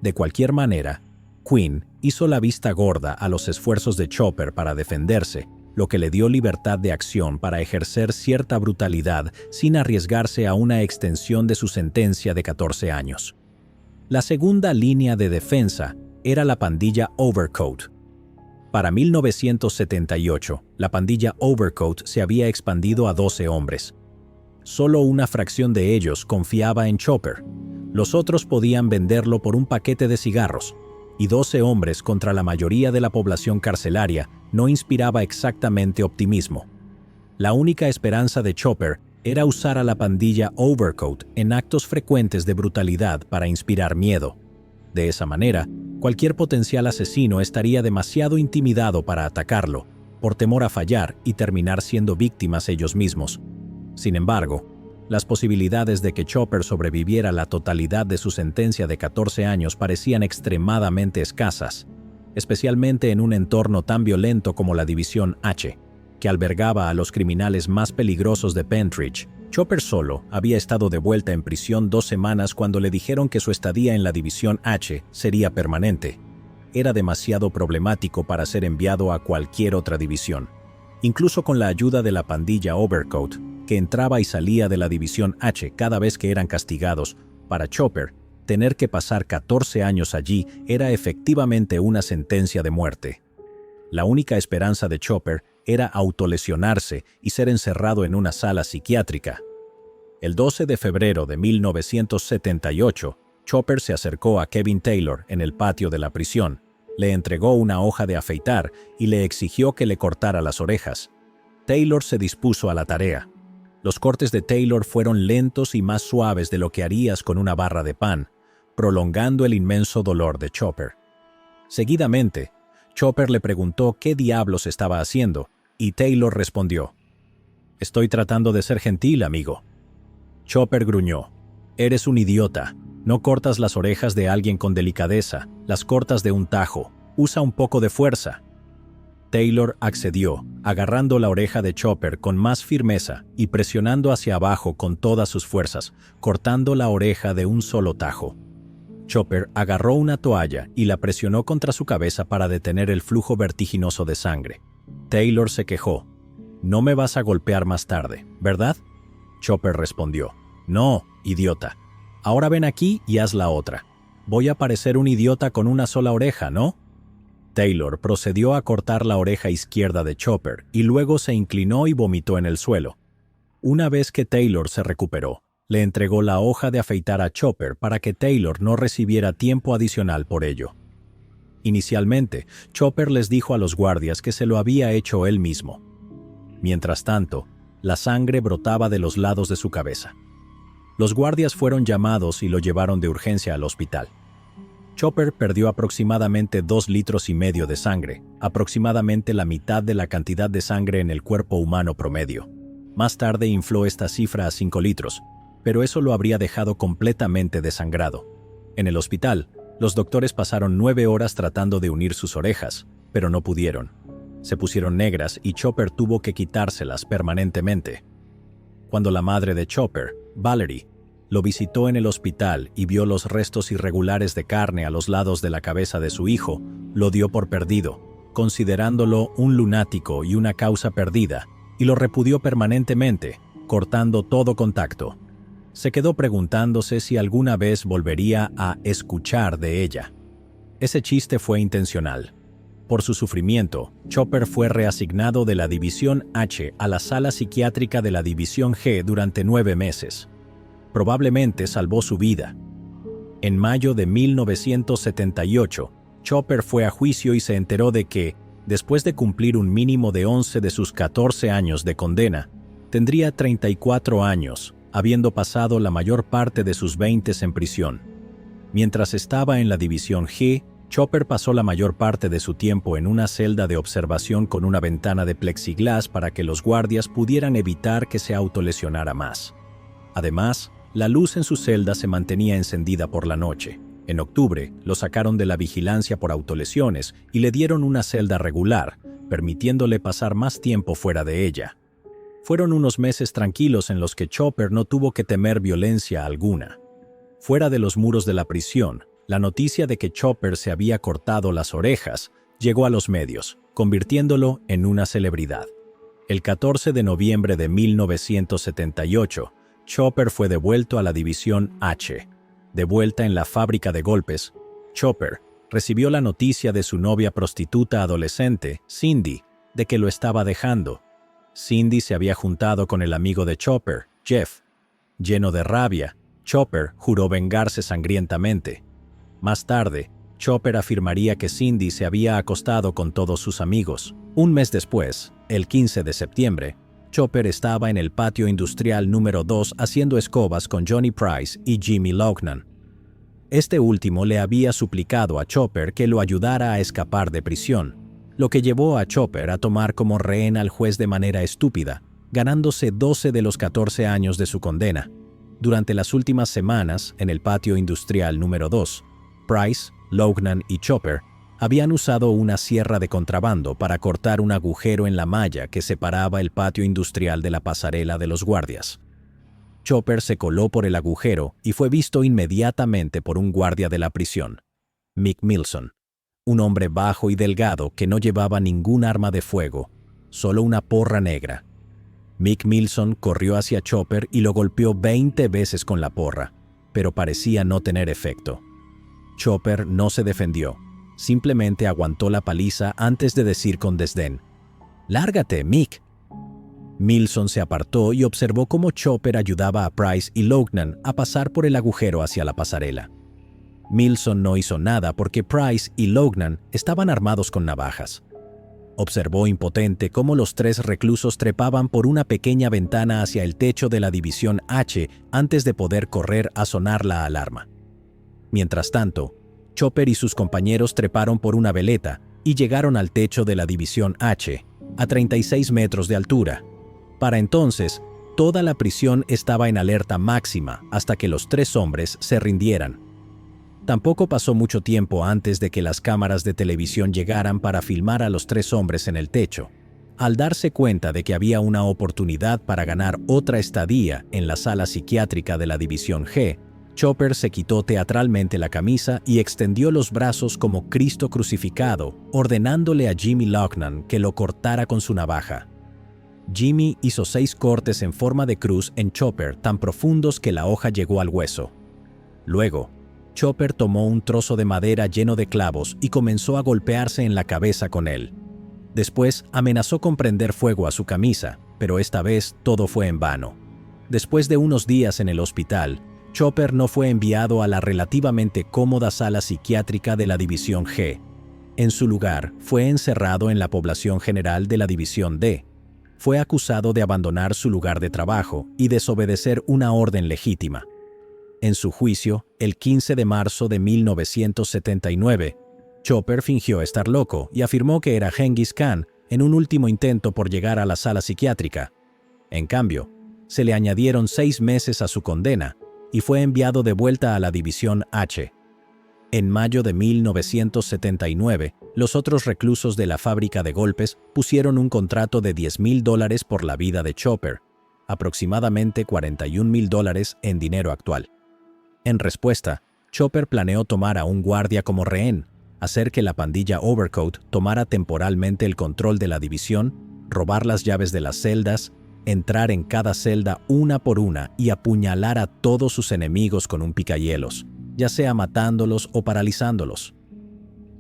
De cualquier manera, Quinn hizo la vista gorda a los esfuerzos de Chopper para defenderse, lo que le dio libertad de acción para ejercer cierta brutalidad sin arriesgarse a una extensión de su sentencia de 14 años. La segunda línea de defensa era la pandilla Overcoat. Para 1978, la pandilla Overcoat se había expandido a 12 hombres. Solo una fracción de ellos confiaba en Chopper. Los otros podían venderlo por un paquete de cigarros, y 12 hombres contra la mayoría de la población carcelaria no inspiraba exactamente optimismo. La única esperanza de Chopper era usar a la pandilla Overcoat en actos frecuentes de brutalidad para inspirar miedo. De esa manera, cualquier potencial asesino estaría demasiado intimidado para atacarlo, por temor a fallar y terminar siendo víctimas ellos mismos. Sin embargo, las posibilidades de que Chopper sobreviviera la totalidad de su sentencia de 14 años parecían extremadamente escasas, especialmente en un entorno tan violento como la División H, que albergaba a los criminales más peligrosos de Pentridge. Chopper solo había estado de vuelta en prisión 2 semanas cuando le dijeron que su estadía en la División H sería permanente. Era demasiado problemático para ser enviado a cualquier otra división. Incluso con la ayuda de la pandilla Overcoat, que entraba y salía de la División H cada vez que eran castigados, para Chopper, tener que pasar 14 años allí era efectivamente una sentencia de muerte. La única esperanza de Chopper era autolesionarse y ser encerrado en una sala psiquiátrica. El 12 de febrero de 1978, Chopper se acercó a Kevin Taylor en el patio de la prisión, le entregó una hoja de afeitar y le exigió que le cortara las orejas. Taylor se dispuso a la tarea. Los cortes de Taylor fueron lentos y más suaves de lo que harías con una barra de pan, prolongando el inmenso dolor de Chopper. Seguidamente, Chopper le preguntó qué diablos estaba haciendo, y Taylor respondió: «Estoy tratando de ser gentil, amigo». Chopper gruñó: «Eres un idiota. No cortas las orejas de alguien con delicadeza, las cortas de un tajo. Usa un poco de fuerza». Taylor accedió, agarrando la oreja de Chopper con más firmeza y presionando hacia abajo con todas sus fuerzas, cortando la oreja de un solo tajo. Chopper agarró una toalla y la presionó contra su cabeza para detener el flujo vertiginoso de sangre. Taylor se quejó: «No me vas a golpear más tarde, ¿verdad?». Chopper respondió: «No, idiota. Ahora ven aquí y haz la otra. Voy a parecer un idiota con una sola oreja, ¿no?». Taylor procedió a cortar la oreja izquierda de Chopper y luego se inclinó y vomitó en el suelo. Una vez que Taylor se recuperó, le entregó la hoja de afeitar a Chopper para que Taylor no recibiera tiempo adicional por ello. Inicialmente, Chopper les dijo a los guardias que se lo había hecho él mismo. Mientras tanto, la sangre brotaba de los lados de su cabeza. Los guardias fueron llamados y lo llevaron de urgencia al hospital. Chopper perdió aproximadamente 2,5 litros de sangre, aproximadamente la mitad de la cantidad de sangre en el cuerpo humano promedio. Más tarde infló esta cifra a 5 litros, pero eso lo habría dejado completamente desangrado. En el hospital, los doctores pasaron 9 horas tratando de unir sus orejas, pero no pudieron. Se pusieron negras y Chopper tuvo que quitárselas permanentemente. Cuando la madre de Chopper, Valerie, lo visitó en el hospital y vio los restos irregulares de carne a los lados de la cabeza de su hijo, lo dio por perdido, considerándolo un lunático y una causa perdida, y lo repudió permanentemente, cortando todo contacto. Se quedó preguntándose si alguna vez volvería a escuchar de ella. Ese chiste fue intencional. Por su sufrimiento, Chopper fue reasignado de la División H a la sala psiquiátrica de la División G durante 9 meses. Probablemente salvó su vida. En mayo de 1978, Chopper fue a juicio y se enteró de que, después de cumplir un mínimo de 11 de sus 14 años de condena, tendría 34 años, habiendo pasado la mayor parte de sus 20 en prisión. Mientras estaba en la División G, Chopper pasó la mayor parte de su tiempo en una celda de observación con una ventana de plexiglas para que los guardias pudieran evitar que se autolesionara más. Además, la luz en su celda se mantenía encendida por la noche. En octubre, lo sacaron de la vigilancia por autolesiones y le dieron una celda regular, permitiéndole pasar más tiempo fuera de ella. Fueron unos meses tranquilos en los que Chopper no tuvo que temer violencia alguna. Fuera de los muros de la prisión, la noticia de que Chopper se había cortado las orejas llegó a los medios, convirtiéndolo en una celebridad. El 14 de noviembre de 1978, Chopper fue devuelto a la División H. De vuelta en la fábrica de golpes, Chopper recibió la noticia de su novia prostituta adolescente, Cindy, de que lo estaba dejando. Cindy se había juntado con el amigo de Chopper, Jeff. Lleno de rabia, Chopper juró vengarse sangrientamente. Más tarde, Chopper afirmaría que Cindy se había acostado con todos sus amigos. Un mes después, el 15 de septiembre, Chopper estaba en el patio industrial número 2 haciendo escobas con Johnny Price y Jimmy Loughnane. Este último le había suplicado a Chopper que lo ayudara a escapar de prisión, lo que llevó a Chopper a tomar como rehén al juez de manera estúpida, ganándose 12 de los 14 años de su condena. Durante las últimas semanas, en el patio industrial número 2, Price, Loughnane y Chopper habían usado una sierra de contrabando para cortar un agujero en la malla que separaba el patio industrial de la pasarela de los guardias. Chopper se coló por el agujero y fue visto inmediatamente por un guardia de la prisión, Mick Milson, un hombre bajo y delgado que no llevaba ningún arma de fuego, solo una porra negra. Mick Milson corrió hacia Chopper y lo golpeó 20 veces con la porra, pero parecía no tener efecto. Chopper no se defendió, simplemente aguantó la paliza antes de decir con desdén: «¡Lárgate, Mick!». Milson se apartó y observó cómo Chopper ayudaba a Price y Loughnane a pasar por el agujero hacia la pasarela. Milson no hizo nada porque Price y Loughnane estaban armados con navajas. Observó impotente cómo los 3 reclusos trepaban por una pequeña ventana hacia el techo de la División H antes de poder correr a sonar la alarma. Mientras tanto, Chopper y sus compañeros treparon por una veleta y llegaron al techo de la División H, a 36 metros de altura. Para entonces, toda la prisión estaba en alerta máxima hasta que los 3 hombres se rindieran. Tampoco pasó mucho tiempo antes de que las cámaras de televisión llegaran para filmar a los 3 hombres en el techo. Al darse cuenta de que había una oportunidad para ganar otra estadía en la sala psiquiátrica de la División G, Chopper se quitó teatralmente la camisa y extendió los brazos como Cristo crucificado, ordenándole a Jimmy Loughnane que lo cortara con su navaja. Jimmy hizo 6 cortes en forma de cruz en Chopper tan profundos que la hoja llegó al hueso. Luego, Chopper tomó un trozo de madera lleno de clavos y comenzó a golpearse en la cabeza con él. Después amenazó con prender fuego a su camisa, pero esta vez todo fue en vano. Después de unos días en el hospital, Chopper no fue enviado a la relativamente cómoda sala psiquiátrica de la División G. En su lugar, fue encerrado en la población general de la División D. Fue acusado de abandonar su lugar de trabajo y desobedecer una orden legítima. En su juicio, el 15 de marzo de 1979, Chopper fingió estar loco y afirmó que era Genghis Khan en un último intento por llegar a la sala psiquiátrica. En cambio, se le añadieron 6 meses a su condena y fue enviado de vuelta a la División H. En mayo de 1979, los otros reclusos de la fábrica de golpes pusieron un contrato de $10,000 por la vida de Chopper, aproximadamente $41,000 en dinero actual. En respuesta, Chopper planeó tomar a un guardia como rehén, hacer que la pandilla Overcoat tomara temporalmente el control de la división, robar las llaves de las celdas, entrar en cada celda una por una y apuñalar a todos sus enemigos con un picahielos, ya sea matándolos o paralizándolos.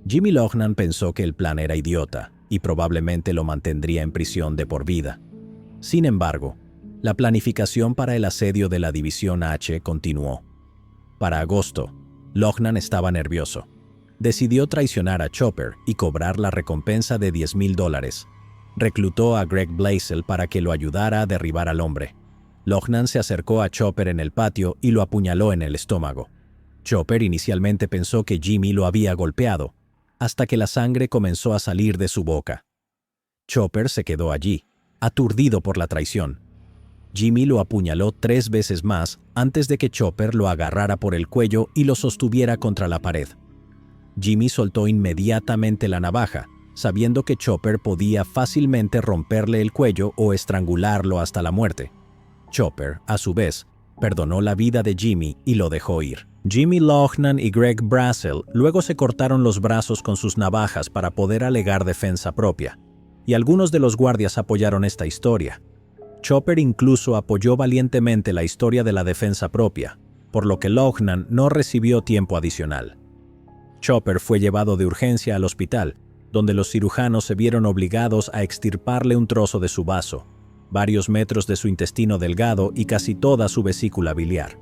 Jimmy Loughnan pensó que el plan era idiota y probablemente lo mantendría en prisión de por vida. Sin embargo, la planificación para el asedio de la División H continuó. Para agosto, Loughnan estaba nervioso. Decidió traicionar a Chopper y cobrar la recompensa de $10,000. Reclutó a Greg Blaisdell para que lo ayudara a derribar al hombre. Loughnan se acercó a Chopper en el patio y lo apuñaló en el estómago. Chopper inicialmente pensó que Jimmy lo había golpeado, hasta que la sangre comenzó a salir de su boca. Chopper se quedó allí, aturdido por la traición. Jimmy lo apuñaló 3 veces más antes de que Chopper lo agarrara por el cuello y lo sostuviera contra la pared. Jimmy soltó inmediatamente la navaja, sabiendo que Chopper podía fácilmente romperle el cuello o estrangularlo hasta la muerte. Chopper, a su vez, perdonó la vida de Jimmy y lo dejó ir. Jimmy Loughnan y Greg Blaisdell luego se cortaron los brazos con sus navajas para poder alegar defensa propia, y algunos de los guardias apoyaron esta historia. Chopper incluso apoyó valientemente la historia de la defensa propia, por lo que Loughnan no recibió tiempo adicional. Chopper fue llevado de urgencia al hospital, donde los cirujanos se vieron obligados a extirparle un trozo de su vaso, varios metros de su intestino delgado y casi toda su vesícula biliar.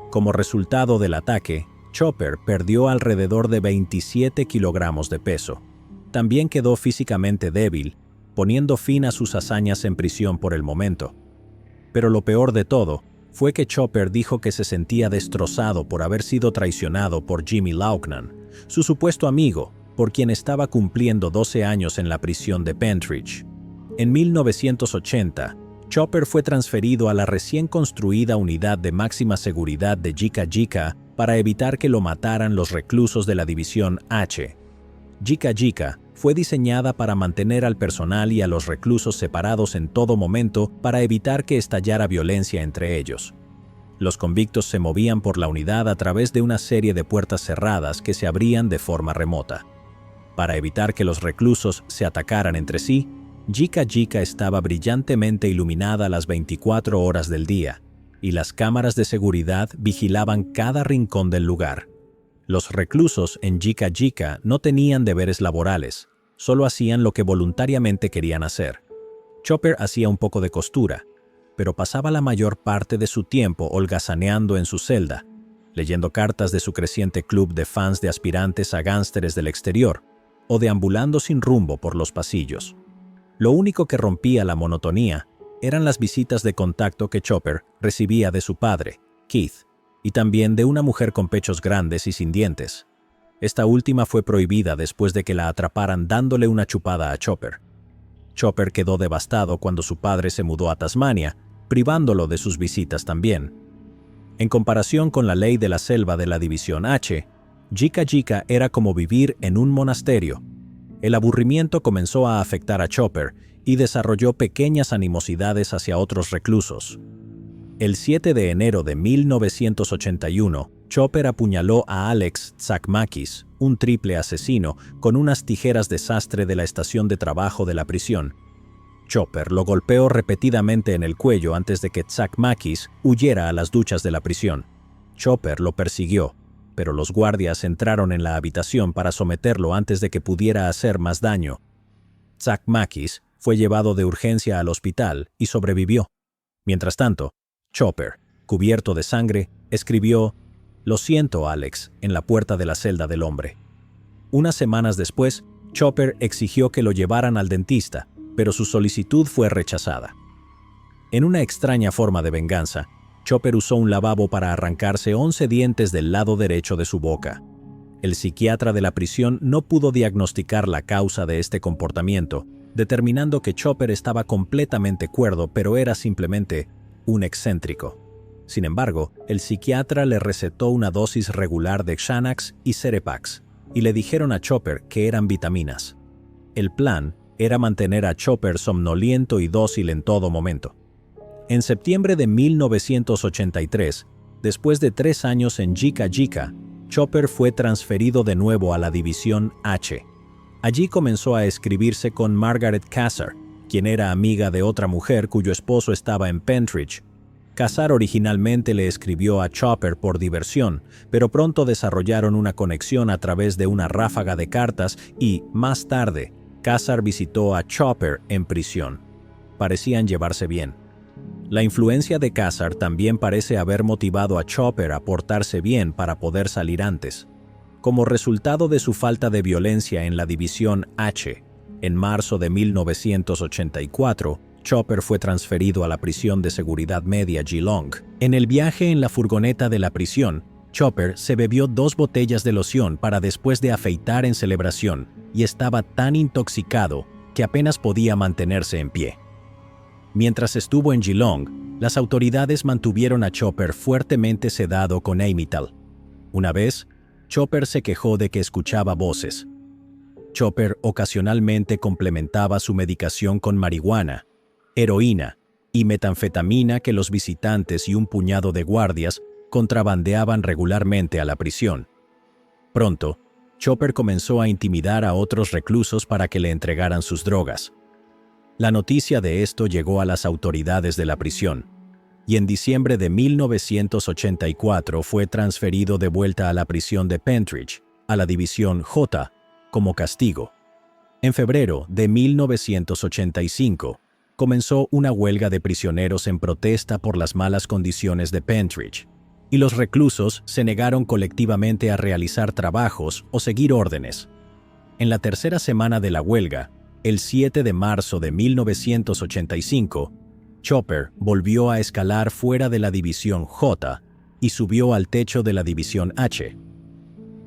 Como resultado del ataque, Chopper perdió alrededor de 27 kilogramos de peso. También quedó físicamente débil, poniendo fin a sus hazañas en prisión por el momento. Pero lo peor de todo fue que Chopper dijo que se sentía destrozado por haber sido traicionado por Jimmy Loughnan, su supuesto amigo, por quien estaba cumpliendo 12 años en la prisión de Pentridge. En 1980, Chopper fue transferido a la recién construida unidad de máxima seguridad de Jika Jika para evitar que lo mataran los reclusos de la División H. Jika Jika fue diseñada para mantener al personal y a los reclusos separados en todo momento para evitar que estallara violencia entre ellos. Los convictos se movían por la unidad a través de una serie de puertas cerradas que se abrían de forma remota. Para evitar que los reclusos se atacaran entre sí, Jika Jika estaba brillantemente iluminada las 24 horas del día, y las cámaras de seguridad vigilaban cada rincón del lugar. Los reclusos en Jika Jika no tenían deberes laborales, solo hacían lo que voluntariamente querían hacer. Chopper hacía un poco de costura, pero pasaba la mayor parte de su tiempo holgazaneando en su celda, leyendo cartas de su creciente club de fans de aspirantes a gánsteres del exterior, o deambulando sin rumbo por los pasillos. Lo único que rompía la monotonía eran las visitas de contacto que Chopper recibía de su padre, Keith, y también de una mujer con pechos grandes y sin dientes. Esta última fue prohibida después de que la atraparan dándole una chupada a Chopper. Chopper quedó devastado cuando su padre se mudó a Tasmania, privándolo de sus visitas también. En comparación con la ley de la selva de la División H, Jika Jika era como vivir en un monasterio. El aburrimiento comenzó a afectar a Chopper y desarrolló pequeñas animosidades hacia otros reclusos. El 7 de enero de 1981, Chopper apuñaló a Alex Tsakmakis, un triple asesino, con unas tijeras de sastre de la estación de trabajo de la prisión. Chopper lo golpeó repetidamente en el cuello antes de que Tsakmakis huyera a las duchas de la prisión. Chopper lo persiguió, pero los guardias entraron en la habitación para someterlo antes de que pudiera hacer más daño. Tsakmakis fue llevado de urgencia al hospital y sobrevivió. Mientras tanto, Chopper, cubierto de sangre, escribió: «Lo siento, Alex», en la puerta de la celda del hombre. Unas semanas después, Chopper exigió que lo llevaran al dentista, pero su solicitud fue rechazada. En una extraña forma de venganza, Chopper usó un lavabo para arrancarse 11 dientes del lado derecho de su boca. El psiquiatra de la prisión no pudo diagnosticar la causa de este comportamiento, determinando que Chopper estaba completamente cuerdo, pero era simplemente un excéntrico. Sin embargo, el psiquiatra le recetó una dosis regular de Xanax y Cerepax, y le dijeron a Chopper que eran vitaminas. El plan era mantener a Chopper somnoliento y dócil en todo momento. En septiembre de 1983, después de 3 años en Jika Jika, Chopper fue transferido de nuevo a la División H. Allí comenzó a escribirse con Margaret Cassar, quien era amiga de otra mujer cuyo esposo estaba en Pentridge. Cassar originalmente le escribió a Chopper por diversión, pero pronto desarrollaron una conexión a través de una ráfaga de cartas y, más tarde, Cassar visitó a Chopper en prisión. Parecían llevarse bien. La influencia de Cassar también parece haber motivado a Chopper a portarse bien para poder salir antes. Como resultado de su falta de violencia en la División H, en marzo de 1984, Chopper fue transferido a la prisión de seguridad media Geelong. En el viaje en la furgoneta de la prisión, Chopper se bebió 2 botellas de loción para después de afeitar en celebración y estaba tan intoxicado que apenas podía mantenerse en pie. Mientras estuvo en Geelong, las autoridades mantuvieron a Chopper fuertemente sedado con Amytal. Una vez, Chopper se quejó de que escuchaba voces. Chopper ocasionalmente complementaba su medicación con marihuana, heroína y metanfetamina que los visitantes y un puñado de guardias contrabandeaban regularmente a la prisión. Pronto, Chopper comenzó a intimidar a otros reclusos para que le entregaran sus drogas. La noticia de esto llegó a las autoridades de la prisión, y en diciembre de 1984 fue transferido de vuelta a la prisión de Pentridge, a la División J, como castigo. En febrero de 1985, comenzó una huelga de prisioneros en protesta por las malas condiciones de Pentridge, y los reclusos se negaron colectivamente a realizar trabajos o seguir órdenes. En la tercera semana de la huelga, el 7 de marzo de 1985, Chopper volvió a escalar fuera de la División J y subió al techo de la División H.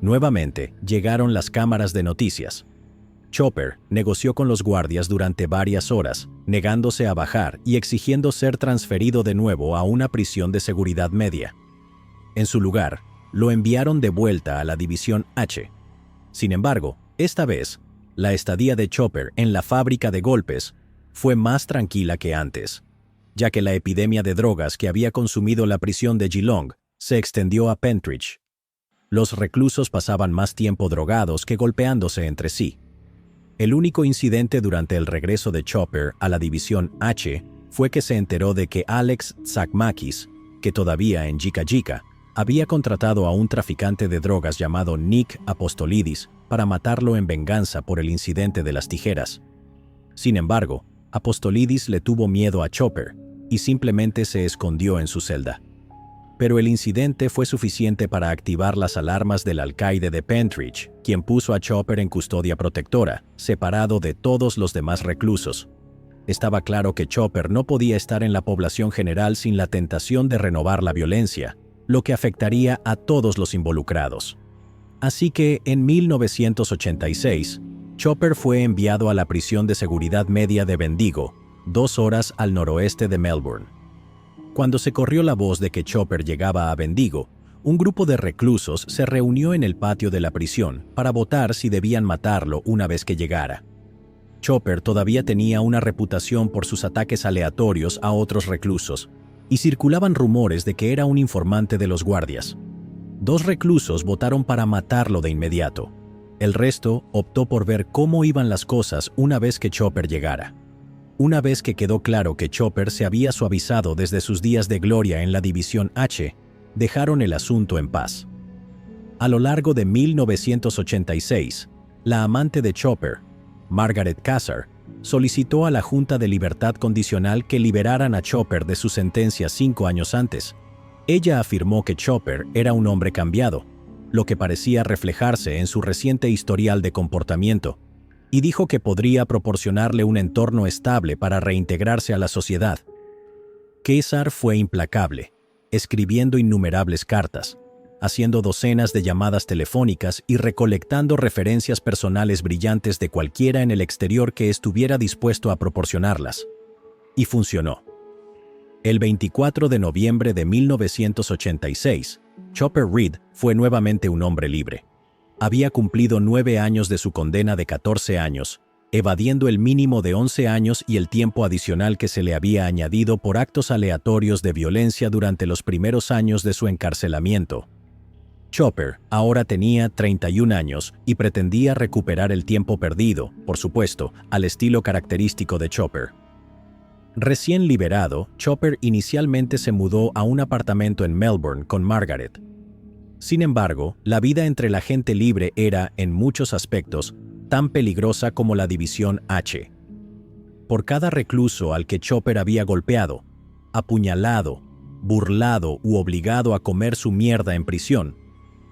Nuevamente llegaron las cámaras de noticias. Chopper negoció con los guardias durante varias horas, negándose a bajar y exigiendo ser transferido de nuevo a una prisión de seguridad media. En su lugar, lo enviaron de vuelta a la División H. Sin embargo, esta vez, la estadía de Chopper en la fábrica de golpes fue más tranquila que antes, ya que la epidemia de drogas que había consumido la prisión de Geelong se extendió a Pentridge. Los reclusos pasaban más tiempo drogados que golpeándose entre sí. El único incidente durante el regreso de Chopper a la División H fue que se enteró de que Alex Tsakmakis, que todavía en Jika Jika, había contratado a un traficante de drogas llamado Nick Apostolidis para matarlo en venganza por el incidente de las tijeras. Sin embargo, Apostolidis le tuvo miedo a Chopper y simplemente se escondió en su celda. Pero el incidente fue suficiente para activar las alarmas del alcaide de Pentridge, quien puso a Chopper en custodia protectora, separado de todos los demás reclusos. Estaba claro que Chopper no podía estar en la población general sin la tentación de renovar la violencia, lo que afectaría a todos los involucrados. Así que, en 1986, Chopper fue enviado a la prisión de seguridad media de Bendigo, 2 horas al noroeste de Melbourne. Cuando se corrió la voz de que Chopper llegaba a Bendigo, un grupo de reclusos se reunió en el patio de la prisión para votar si debían matarlo una vez que llegara. Chopper todavía tenía una reputación por sus ataques aleatorios a otros reclusos, y circulaban rumores de que era un informante de los guardias. 2 reclusos votaron para matarlo de inmediato. El resto optó por ver cómo iban las cosas una vez que Chopper llegara. Una vez que quedó claro que Chopper se había suavizado desde sus días de gloria en la División H, dejaron el asunto en paz. A lo largo de 1986, la amante de Chopper, Margaret Cassar, solicitó a la Junta de Libertad Condicional que liberaran a Chopper de su sentencia 5 años antes. Ella afirmó que Chopper era un hombre cambiado, lo que parecía reflejarse en su reciente historial de comportamiento, y dijo que podría proporcionarle un entorno estable para reintegrarse a la sociedad. Kessar fue implacable, escribiendo innumerables cartas, haciendo docenas de llamadas telefónicas y recolectando referencias personales brillantes de cualquiera en el exterior que estuviera dispuesto a proporcionarlas. Y funcionó. El 24 de noviembre de 1986, Chopper Read fue nuevamente un hombre libre. Había cumplido 9 años de su condena de 14 años, evadiendo el mínimo de 11 años y el tiempo adicional que se le había añadido por actos aleatorios de violencia durante los primeros años de su encarcelamiento. Chopper ahora tenía 31 años y pretendía recuperar el tiempo perdido, por supuesto, al estilo característico de Chopper. Recién liberado, Chopper inicialmente se mudó a un apartamento en Melbourne con Margaret. Sin embargo, la vida entre la gente libre era, en muchos aspectos, tan peligrosa como la División H. Por cada recluso al que Chopper había golpeado, apuñalado, burlado u obligado a comer su mierda en prisión,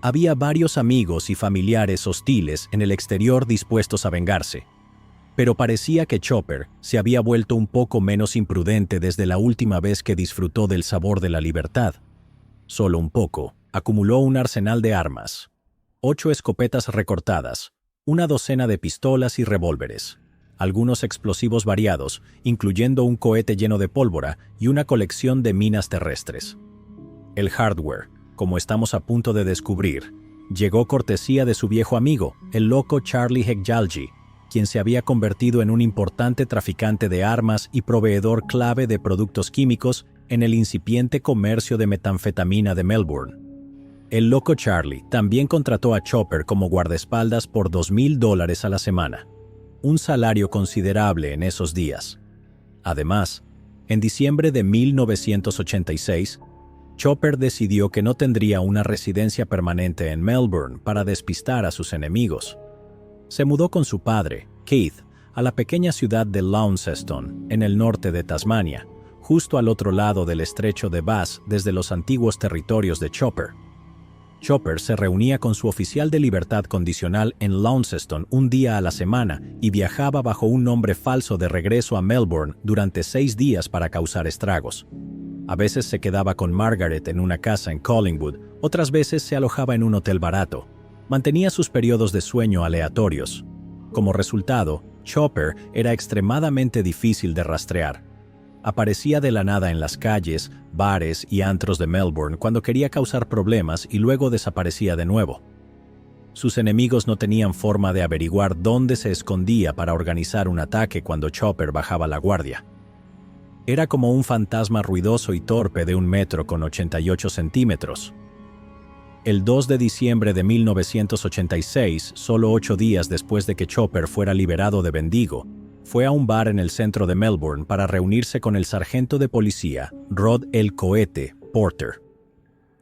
había varios amigos y familiares hostiles en el exterior dispuestos a vengarse. Pero parecía que Chopper se había vuelto un poco menos imprudente desde la última vez que disfrutó del sabor de la libertad. Solo un poco. Acumuló un arsenal de armas. 8 escopetas recortadas, una docena de pistolas y revólveres, algunos explosivos variados, incluyendo un cohete lleno de pólvora y una colección de minas terrestres. El hardware, como estamos a punto de descubrir, llegó cortesía de su viejo amigo, el loco Charlie Hekjalji, quien se había convertido en un importante traficante de armas y proveedor clave de productos químicos en el incipiente comercio de metanfetamina de Melbourne. El loco Charlie también contrató a Chopper como guardaespaldas por $2,000 a la semana, un salario considerable en esos días. Además, en diciembre de 1986, Chopper decidió que no tendría una residencia permanente en Melbourne para despistar a sus enemigos. Se mudó con su padre, Keith, a la pequeña ciudad de Launceston, en el norte de Tasmania, justo al otro lado del estrecho de Bass desde los antiguos territorios de Chopper. Chopper se reunía con su oficial de libertad condicional en Launceston un día a la semana y viajaba bajo un nombre falso de regreso a Melbourne durante 6 días para causar estragos. A veces se quedaba con Margaret en una casa en Collingwood, otras veces se alojaba en un hotel barato. Mantenía sus periodos de sueño aleatorios. Como resultado, Chopper era extremadamente difícil de rastrear. Aparecía de la nada en las calles, bares y antros de Melbourne cuando quería causar problemas y luego desaparecía de nuevo. Sus enemigos no tenían forma de averiguar dónde se escondía para organizar un ataque cuando Chopper bajaba la guardia. Era como un fantasma ruidoso y torpe de 1,88 m. El 2 de diciembre de 1986, solo 8 días después de que Chopper fuera liberado de Bendigo, fue a un bar en el centro de Melbourne para reunirse con el sargento de policía, Rod el Cohete Porter.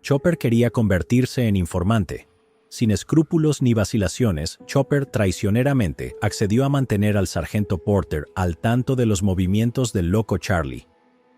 Chopper quería convertirse en informante. Sin escrúpulos ni vacilaciones, Chopper traicioneramente accedió a mantener al sargento Porter al tanto de los movimientos del loco Charlie.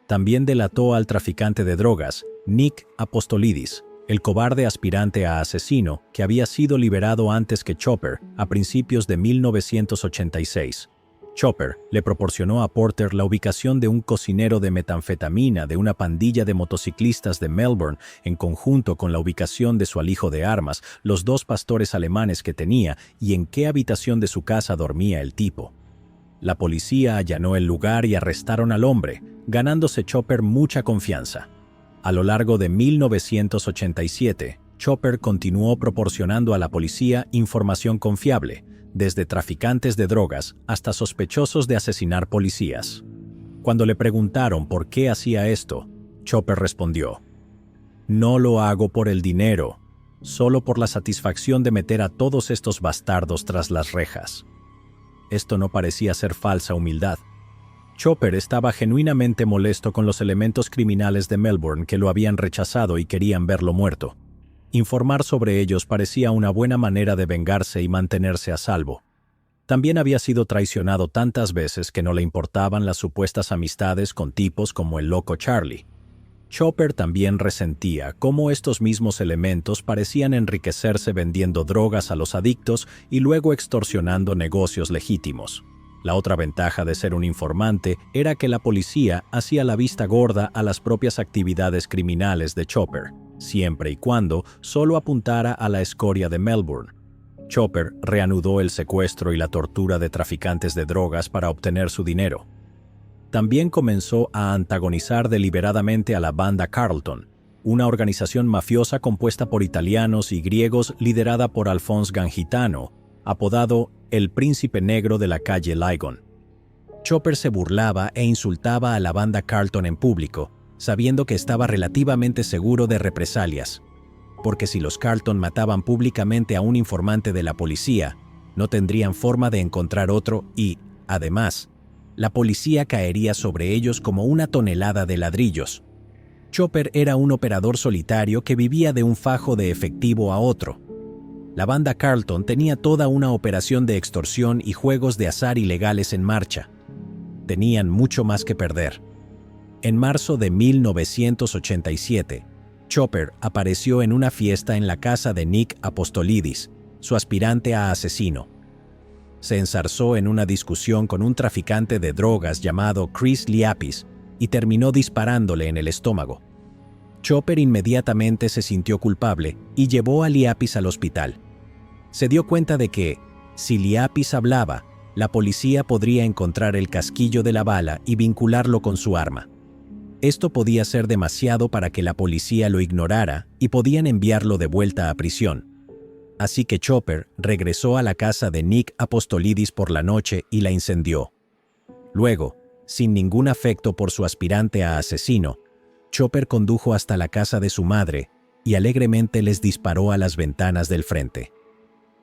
También delató al traficante de drogas, Nick Apostolidis, el cobarde aspirante a asesino que había sido liberado antes que Chopper a principios de 1986. Chopper le proporcionó a Porter la ubicación de un cocinero de metanfetamina de una pandilla de motociclistas de Melbourne en conjunto con la ubicación de su alijo de armas, los 2 pastores alemanes que tenía y en qué habitación de su casa dormía el tipo. La policía allanó el lugar y arrestaron al hombre, ganándose Chopper mucha confianza. A lo largo de 1987, Chopper continuó proporcionando a la policía información confiable, desde traficantes de drogas hasta sospechosos de asesinar policías. Cuando le preguntaron por qué hacía esto, Chopper respondió: «No lo hago por el dinero, solo por la satisfacción de meter a todos estos bastardos tras las rejas». Esto no parecía ser falsa humildad. Chopper estaba genuinamente molesto con los elementos criminales de Melbourne que lo habían rechazado y querían verlo muerto. Informar sobre ellos parecía una buena manera de vengarse y mantenerse a salvo. También había sido traicionado tantas veces que no le importaban las supuestas amistades con tipos como el loco Charlie. Chopper también resentía cómo estos mismos elementos parecían enriquecerse vendiendo drogas a los adictos y luego extorsionando negocios legítimos. La otra ventaja de ser un informante era que la policía hacía la vista gorda a las propias actividades criminales de Chopper, siempre y cuando solo apuntara a la escoria de Melbourne. Chopper reanudó el secuestro y la tortura de traficantes de drogas para obtener su dinero. También comenzó a antagonizar deliberadamente a la banda Carlton, una organización mafiosa compuesta por italianos y griegos liderada por Alphonse Gangitano, apodado el Príncipe Negro de la calle Lygon. Chopper se burlaba e insultaba a la banda Carlton en público, sabiendo que estaba relativamente seguro de represalias, porque si los Carlton mataban públicamente a un informante de la policía, no tendrían forma de encontrar otro y, además, la policía caería sobre ellos como una tonelada de ladrillos. Chopper era un operador solitario que vivía de un fajo de efectivo a otro. La banda Carlton tenía toda una operación de extorsión y juegos de azar ilegales en marcha. Tenían mucho más que perder. En marzo de 1987, Chopper apareció en una fiesta en la casa de Nick Apostolidis, su aspirante a asesino. Se enzarzó en una discusión con un traficante de drogas llamado Chris Liapis y terminó disparándole en el estómago. Chopper inmediatamente se sintió culpable y llevó a Liapis al hospital. Se dio cuenta de que, si Liapis hablaba, la policía podría encontrar el casquillo de la bala y vincularlo con su arma. Esto podía ser demasiado para que la policía lo ignorara y podían enviarlo de vuelta a prisión. Así que Chopper regresó a la casa de Nick Apostolidis por la noche y la incendió. Luego, sin ningún afecto por su aspirante a asesino, Chopper condujo hasta la casa de su madre y alegremente les disparó a las ventanas del frente.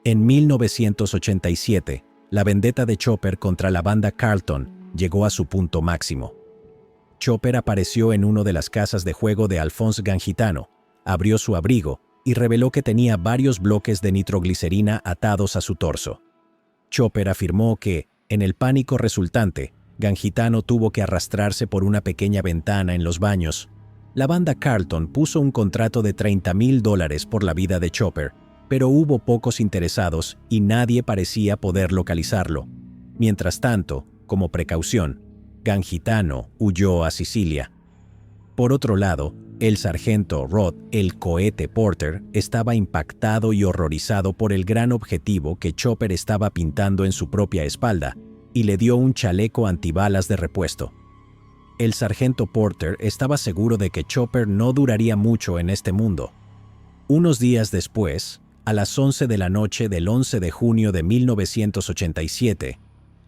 En 1987, la vendetta de Chopper contra la banda Carlton llegó a su punto máximo. Chopper apareció en una de las casas de juego de Alphonse Gangitano, abrió su abrigo y reveló que tenía varios bloques de nitroglicerina atados a su torso. Chopper afirmó que, en el pánico resultante, Gangitano tuvo que arrastrarse por una pequeña ventana en los baños. La banda Carlton puso un contrato de $30,000 por la vida de Chopper, pero hubo pocos interesados y nadie parecía poder localizarlo. Mientras tanto, como precaución, Gangitano huyó a Sicilia. Por otro lado, el sargento Rod "el Cohete" Porter estaba impactado y horrorizado por el gran objetivo que Chopper estaba pintando en su propia espalda y le dio un chaleco antibalas de repuesto. El sargento Porter estaba seguro de que Chopper no duraría mucho en este mundo. Unos días después, a las 11 de la noche del 11 de junio de 1987,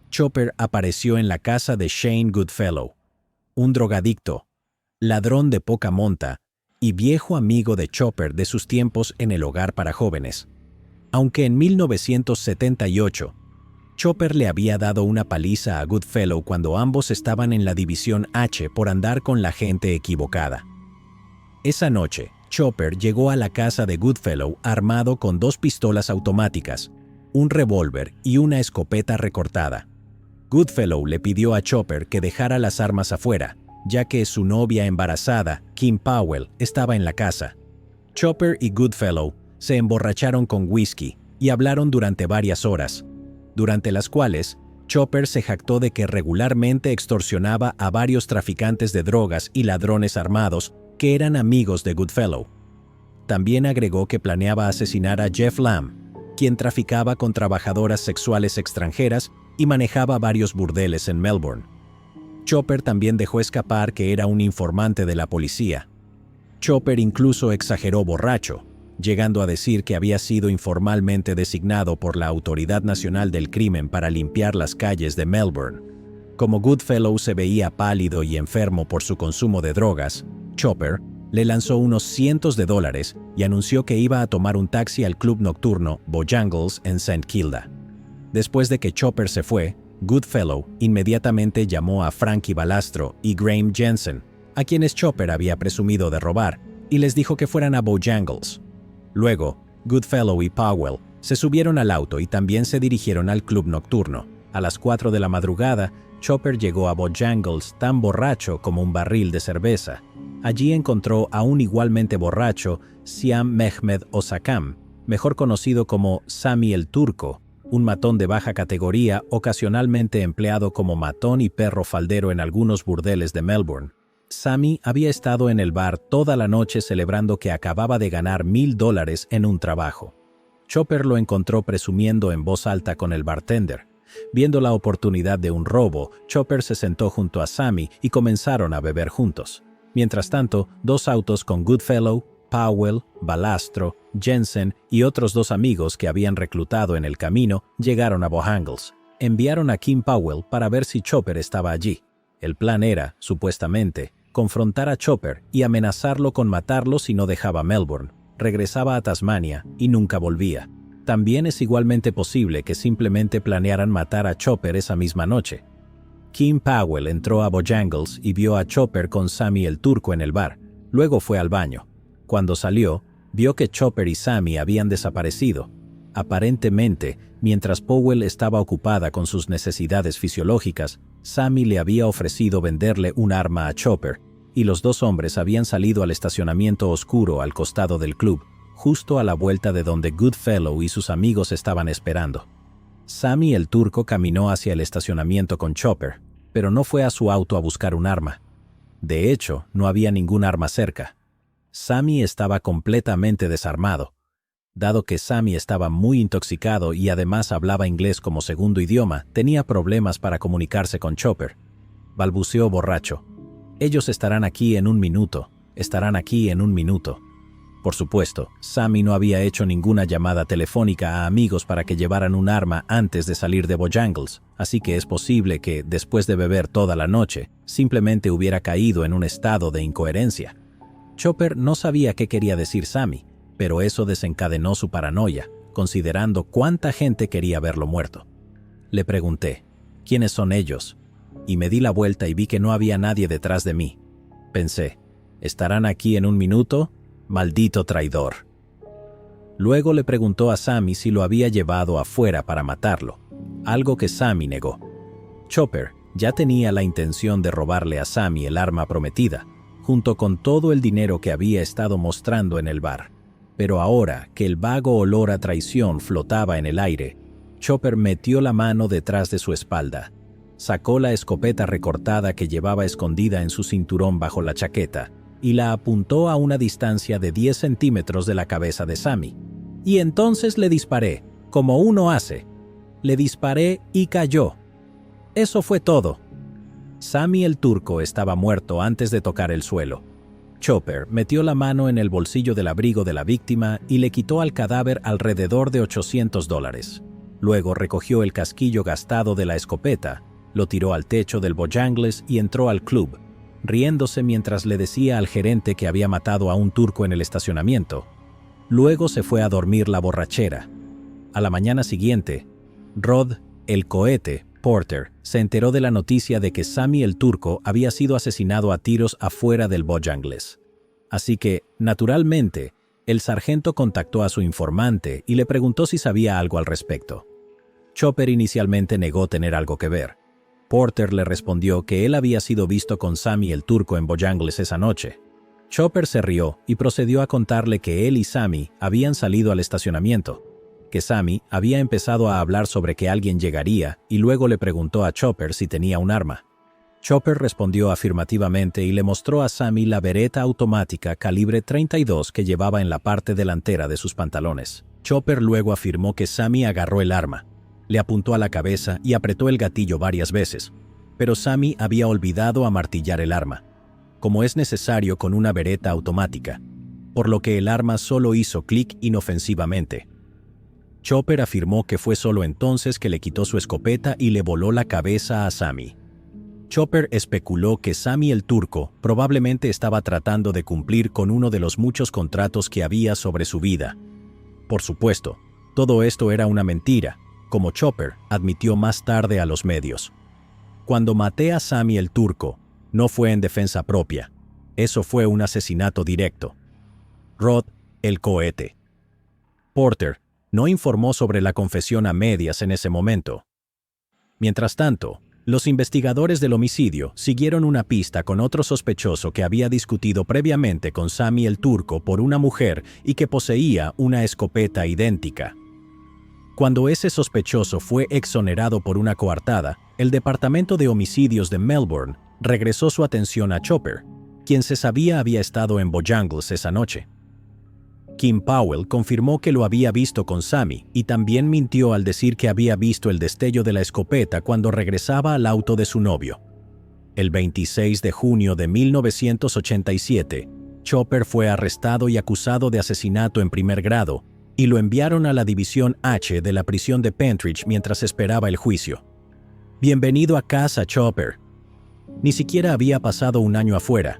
Chopper apareció en la casa de Shane Goodfellow, un drogadicto, ladrón de poca monta y viejo amigo de Chopper de sus tiempos en el hogar para jóvenes. Aunque en 1978, Chopper le había dado una paliza a Goodfellow cuando ambos estaban en la División H por andar con la gente equivocada. Esa noche, Chopper llegó a la casa de Goodfellow armado con 2 pistolas automáticas, un revólver y una escopeta recortada. Goodfellow le pidió a Chopper que dejara las armas afuera, ya que su novia embarazada, Kim Powell, estaba en la casa. Chopper y Goodfellow se emborracharon con whisky y hablaron durante varias horas, durante las cuales Chopper se jactó de que regularmente extorsionaba a varios traficantes de drogas y ladrones armados que eran amigos de Goodfellow. También agregó que planeaba asesinar a Jeff Lamb, quien traficaba con trabajadoras sexuales extranjeras y manejaba varios burdeles en Melbourne. Chopper también dejó escapar que era un informante de la policía. Chopper incluso exageró borracho, llegando a decir que había sido informalmente designado por la Autoridad Nacional del Crimen para limpiar las calles de Melbourne. Como Goodfellow se veía pálido y enfermo por su consumo de drogas, Chopper le lanzó unos cientos de dólares y anunció que iba a tomar un taxi al club nocturno Bojangles en St. Kilda. Después de que Chopper se fue, Goodfellow inmediatamente llamó a Frankie Balastro y Graham Jensen, a quienes Chopper había presumido de robar, y les dijo que fueran a Bojangles. Luego, Goodfellow y Powell se subieron al auto y también se dirigieron al club nocturno. A las 4 de la madrugada, Chopper llegó a Bojangles tan borracho como un barril de cerveza. Allí encontró a un igualmente borracho Siam Mehmed Osakam, mejor conocido como Sami el Turco, un matón de baja categoría ocasionalmente empleado como matón y perro faldero en algunos burdeles de Melbourne. Sami había estado en el bar toda la noche celebrando que acababa de ganar $1,000 en un trabajo. Chopper lo encontró presumiendo en voz alta con el bartender. Viendo la oportunidad de un robo, Chopper se sentó junto a Sami y comenzaron a beber juntos. Mientras tanto, 2 autos con Goodfellow, Powell, Balastro, Jensen y otros 2 amigos que habían reclutado en el camino llegaron a Bojangles. Enviaron a Kim Powell para ver si Chopper estaba allí. El plan era, supuestamente, confrontar a Chopper y amenazarlo con matarlo si no dejaba Melbourne. Regresaba a Tasmania y nunca volvía. También es igualmente posible que simplemente planearan matar a Chopper esa misma noche. Kim Powell entró a Bojangles y vio a Chopper con Sami el Turco en el bar. Luego fue al baño. Cuando salió, vio que Chopper y Sami habían desaparecido. Aparentemente, mientras Powell estaba ocupada con sus necesidades fisiológicas, Sami le había ofrecido venderle un arma a Chopper, y los 2 hombres habían salido al estacionamiento oscuro al costado del club, justo a la vuelta de donde Goodfellow y sus amigos estaban esperando. Sami el Turco caminó hacia el estacionamiento con Chopper, pero no fue a su auto a buscar un arma. De hecho, no había ningún arma cerca. Sami estaba completamente desarmado. Dado que Sami estaba muy intoxicado y además hablaba inglés como segundo idioma, tenía problemas para comunicarse con Chopper. Balbuceó borracho. «Ellos estarán aquí en un minuto. Estarán aquí en un minuto». Por supuesto, Sami no había hecho ninguna llamada telefónica a amigos para que llevaran un arma antes de salir de Bojangles, así que es posible que, después de beber toda la noche, simplemente hubiera caído en un estado de incoherencia. Chopper no sabía qué quería decir Sami, pero eso desencadenó su paranoia, considerando cuánta gente quería verlo muerto. Le pregunté, ¿quiénes son ellos? Y me di la vuelta y vi que no había nadie detrás de mí. Pensé, ¿estarán aquí en un minuto? Maldito traidor. Luego le preguntó a Sami si lo había llevado afuera para matarlo, algo que Sami negó. Chopper ya tenía la intención de robarle a Sami el arma prometida, junto con todo el dinero que había estado mostrando en el bar. Pero ahora que el vago olor a traición flotaba en el aire, Chopper metió la mano detrás de su espalda, sacó la escopeta recortada que llevaba escondida en su cinturón bajo la chaqueta y la apuntó a una distancia de 10 centímetros de la cabeza de Sami. Y entonces le disparé, como uno hace. Le disparé y cayó. Eso fue todo. Sami el Turco estaba muerto antes de tocar el suelo. Chopper metió la mano en el bolsillo del abrigo de la víctima y le quitó al cadáver alrededor de $800. Luego recogió el casquillo gastado de la escopeta, lo tiró al techo del Bojangles y entró al club, riéndose mientras le decía al gerente que había matado a un turco en el estacionamiento. Luego se fue a dormir la borrachera. A la mañana siguiente, Rod, el cohete, Porter, se enteró de la noticia de que Sami el Turco había sido asesinado a tiros afuera del Bojangles. Así que, naturalmente, el sargento contactó a su informante y le preguntó si sabía algo al respecto. Chopper inicialmente negó tener algo que ver. Porter le respondió que él había sido visto con Sami el Turco en Bojangles esa noche. Chopper se rió y procedió a contarle que él y Sami habían salido al estacionamiento, que Sami había empezado a hablar sobre que alguien llegaría y luego le preguntó a Chopper si tenía un arma. Chopper respondió afirmativamente y le mostró a Sami la Beretta automática calibre 32 que llevaba en la parte delantera de sus pantalones. Chopper luego afirmó que Sami agarró el arma, le apuntó a la cabeza y apretó el gatillo varias veces, pero Sami había olvidado amartillar el arma, como es necesario con una Beretta automática, por lo que el arma solo hizo clic inofensivamente. Chopper afirmó que fue solo entonces que le quitó su escopeta y le voló la cabeza a Sami. Chopper especuló que Sami el Turco probablemente estaba tratando de cumplir con uno de los muchos contratos que había sobre su vida. Por supuesto, todo esto era una mentira, como Chopper admitió más tarde a los medios. Cuando maté a Sami el Turco, no fue en defensa propia. Eso fue un asesinato directo. Rod, el cohete. Porter no informó sobre la confesión a medias en ese momento. Mientras tanto, Los investigadores del homicidio siguieron una pista con otro sospechoso que había discutido previamente con Sammy el Turco por una mujer y que poseía una escopeta idéntica. Cuando ese sospechoso fue exonerado por una coartada, el Departamento de Homicidios de Melbourne regresó su atención a Chopper, quien se sabía había estado en Bojangles esa noche. Kim Powell confirmó que lo había visto con Sammy y también mintió al decir que había visto el destello de la escopeta cuando regresaba al auto de su novio. El 26 de junio de 1987, Chopper fue arrestado y acusado de asesinato en primer grado y lo enviaron a la División H de la prisión de Pentridge mientras esperaba el juicio. Bienvenido a casa, Chopper. Ni siquiera había pasado un año afuera.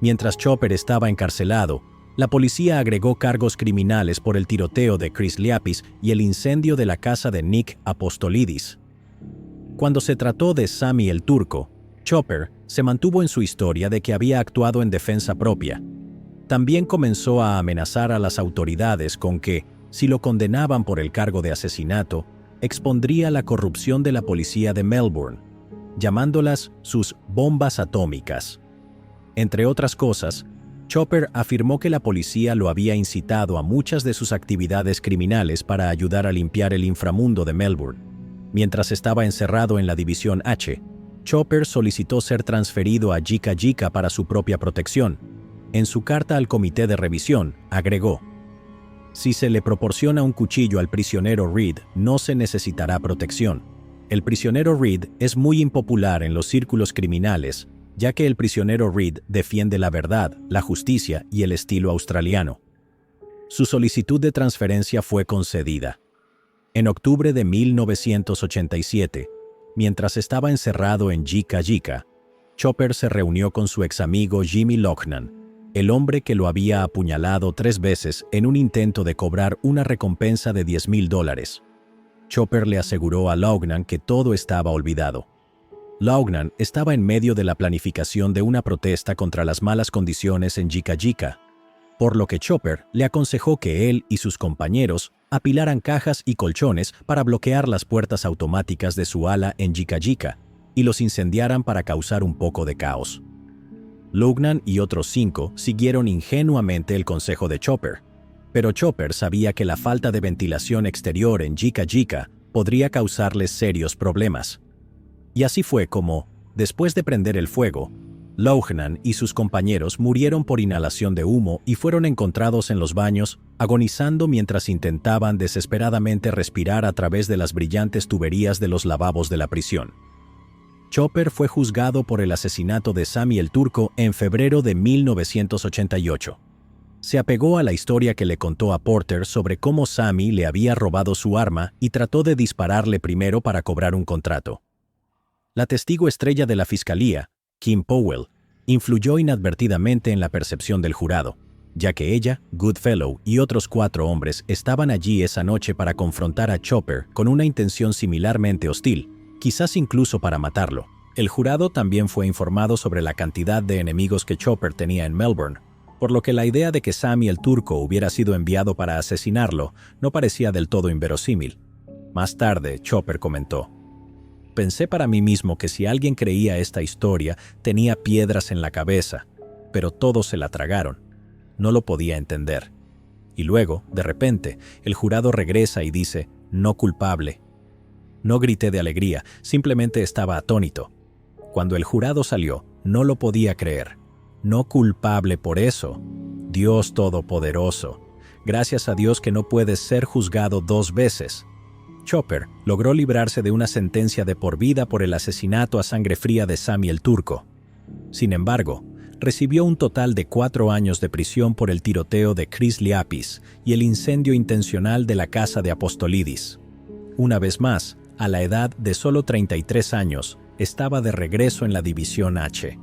Mientras Chopper estaba encarcelado, la policía agregó cargos criminales por el tiroteo de Chris Liapis y el incendio de la casa de Nick Apostolidis. Cuando se trató de Sammy el Turco, Chopper se mantuvo en su historia de que había actuado en defensa propia. También comenzó a amenazar a las autoridades con que, si lo condenaban por el cargo de asesinato, expondría la corrupción de la policía de Melbourne, llamándolas sus bombas atómicas. Entre otras cosas, Chopper afirmó que la policía lo había incitado a muchas de sus actividades criminales para ayudar a limpiar el inframundo de Melbourne. Mientras estaba encerrado en la División H, Chopper solicitó ser transferido a Yika Yika para su propia protección. En su carta al comité de revisión, agregó: "Si se le proporciona un cuchillo al prisionero Reed, no se necesitará protección. El prisionero Reed es muy impopular en los círculos criminales, ya que el prisionero Reed defiende la verdad, la justicia y el estilo australiano". Su solicitud de transferencia fue concedida. En octubre de 1987, mientras estaba encerrado en Yika Yika, Chopper se reunió con su ex amigo Jimmy Loughnane, el hombre que lo había apuñalado 3 veces en un intento de cobrar una recompensa de $10,000. Chopper le aseguró a Loughnane que todo estaba olvidado. Loughnane estaba en medio de la planificación de una protesta contra las malas condiciones en Yika Yika, por lo que Chopper le aconsejó que él y sus compañeros apilaran cajas y colchones para bloquear las puertas automáticas de su ala en Yika Yika y los incendiaran para causar un poco de caos. Loughnane y otros 5 siguieron ingenuamente el consejo de Chopper, pero Chopper sabía que la falta de ventilación exterior en Yika Yika podría causarles serios problemas. Y así fue como, después de prender el fuego, Loughnane y sus compañeros murieron por inhalación de humo y fueron encontrados en los baños, agonizando mientras intentaban desesperadamente respirar a través de las brillantes tuberías de los lavabos de la prisión. Chopper fue juzgado por el asesinato de Sammy el Turco en febrero de 1988. Se apegó a la historia que le contó a Porter sobre cómo Sammy le había robado su arma y trató de dispararle primero para cobrar un contrato. La testigo estrella de la fiscalía, Kim Powell, influyó inadvertidamente en la percepción del jurado, ya que ella, Goodfellow y otros 4 hombres estaban allí esa noche para confrontar a Chopper con una intención similarmente hostil, quizás incluso para matarlo. El jurado también fue informado sobre la cantidad de enemigos que Chopper tenía en Melbourne, por lo que la idea de que Sammy el Turco hubiera sido enviado para asesinarlo no parecía del todo inverosímil. Más tarde, Chopper comentó: "Pensé para mí mismo que si alguien creía esta historia, tenía piedras en la cabeza, pero todos se la tragaron. No lo podía entender". Y luego, de repente, el jurado regresa y dice: "No culpable". No grité de alegría, simplemente estaba atónito. Cuando el jurado salió, no lo podía creer. No culpable por eso. Dios Todopoderoso. Gracias a Dios que no puedes ser juzgado 2 veces. Chopper logró librarse de una sentencia de por vida por el asesinato a sangre fría de Sammy el Turco. Sin embargo, recibió un total de 4 años de prisión por el tiroteo de Chris Liapis y el incendio intencional de la casa de Apostolidis. Una vez más, a la edad de solo 33 años, estaba de regreso en la División H.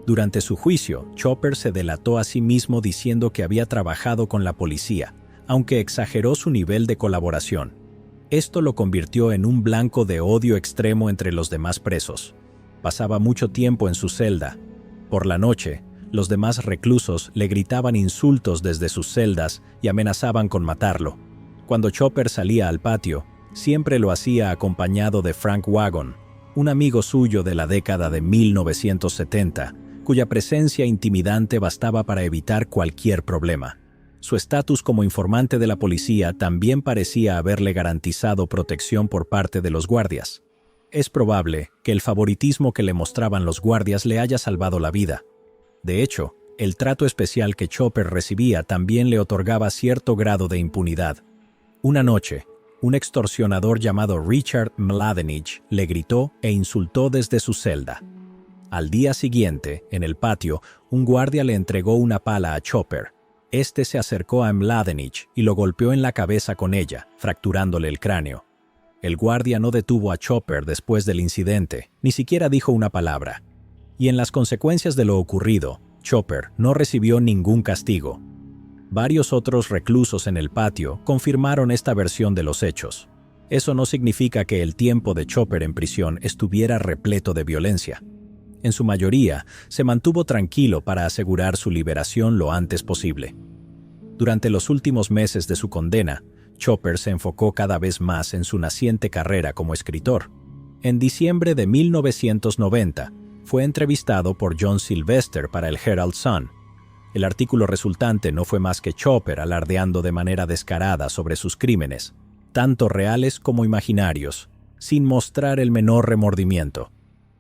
Durante su juicio, Chopper se delató a sí mismo diciendo que había trabajado con la policía, aunque exageró su nivel de colaboración. Esto lo convirtió en un blanco de odio extremo entre los demás presos. Pasaba mucho tiempo en su celda. Por la noche, los demás reclusos le gritaban insultos desde sus celdas y amenazaban con matarlo. Cuando Chopper salía al patio, siempre lo hacía acompañado de Frank Wagon, un amigo suyo de la década de 1970, cuya presencia intimidante bastaba para evitar cualquier problema. Su estatus como informante de la policía también parecía haberle garantizado protección por parte de los guardias. Es probable que el favoritismo que le mostraban los guardias le haya salvado la vida. De hecho, el trato especial que Chopper recibía también le otorgaba cierto grado de impunidad. Una noche, un extorsionador llamado Richard Mladenich le gritó e insultó desde su celda. Al día siguiente, en el patio, un guardia le entregó una pala a Chopper. Este se acercó a Mladenich y lo golpeó en la cabeza con ella, fracturándole el cráneo. El guardia no detuvo a Chopper después del incidente, ni siquiera dijo una palabra. Y en las consecuencias de lo ocurrido, Chopper no recibió ningún castigo. Varios otros reclusos en el patio confirmaron esta versión de los hechos. Eso no significa que el tiempo de Chopper en prisión estuviera repleto de violencia. En su mayoría, se mantuvo tranquilo para asegurar su liberación lo antes posible. Durante los últimos meses de su condena, Chopper se enfocó cada vez más en su naciente carrera como escritor. En diciembre de 1990, fue entrevistado por John Sylvester para el Herald Sun. El artículo resultante no fue más que Chopper alardeando de manera descarada sobre sus crímenes, tanto reales como imaginarios, sin mostrar el menor remordimiento.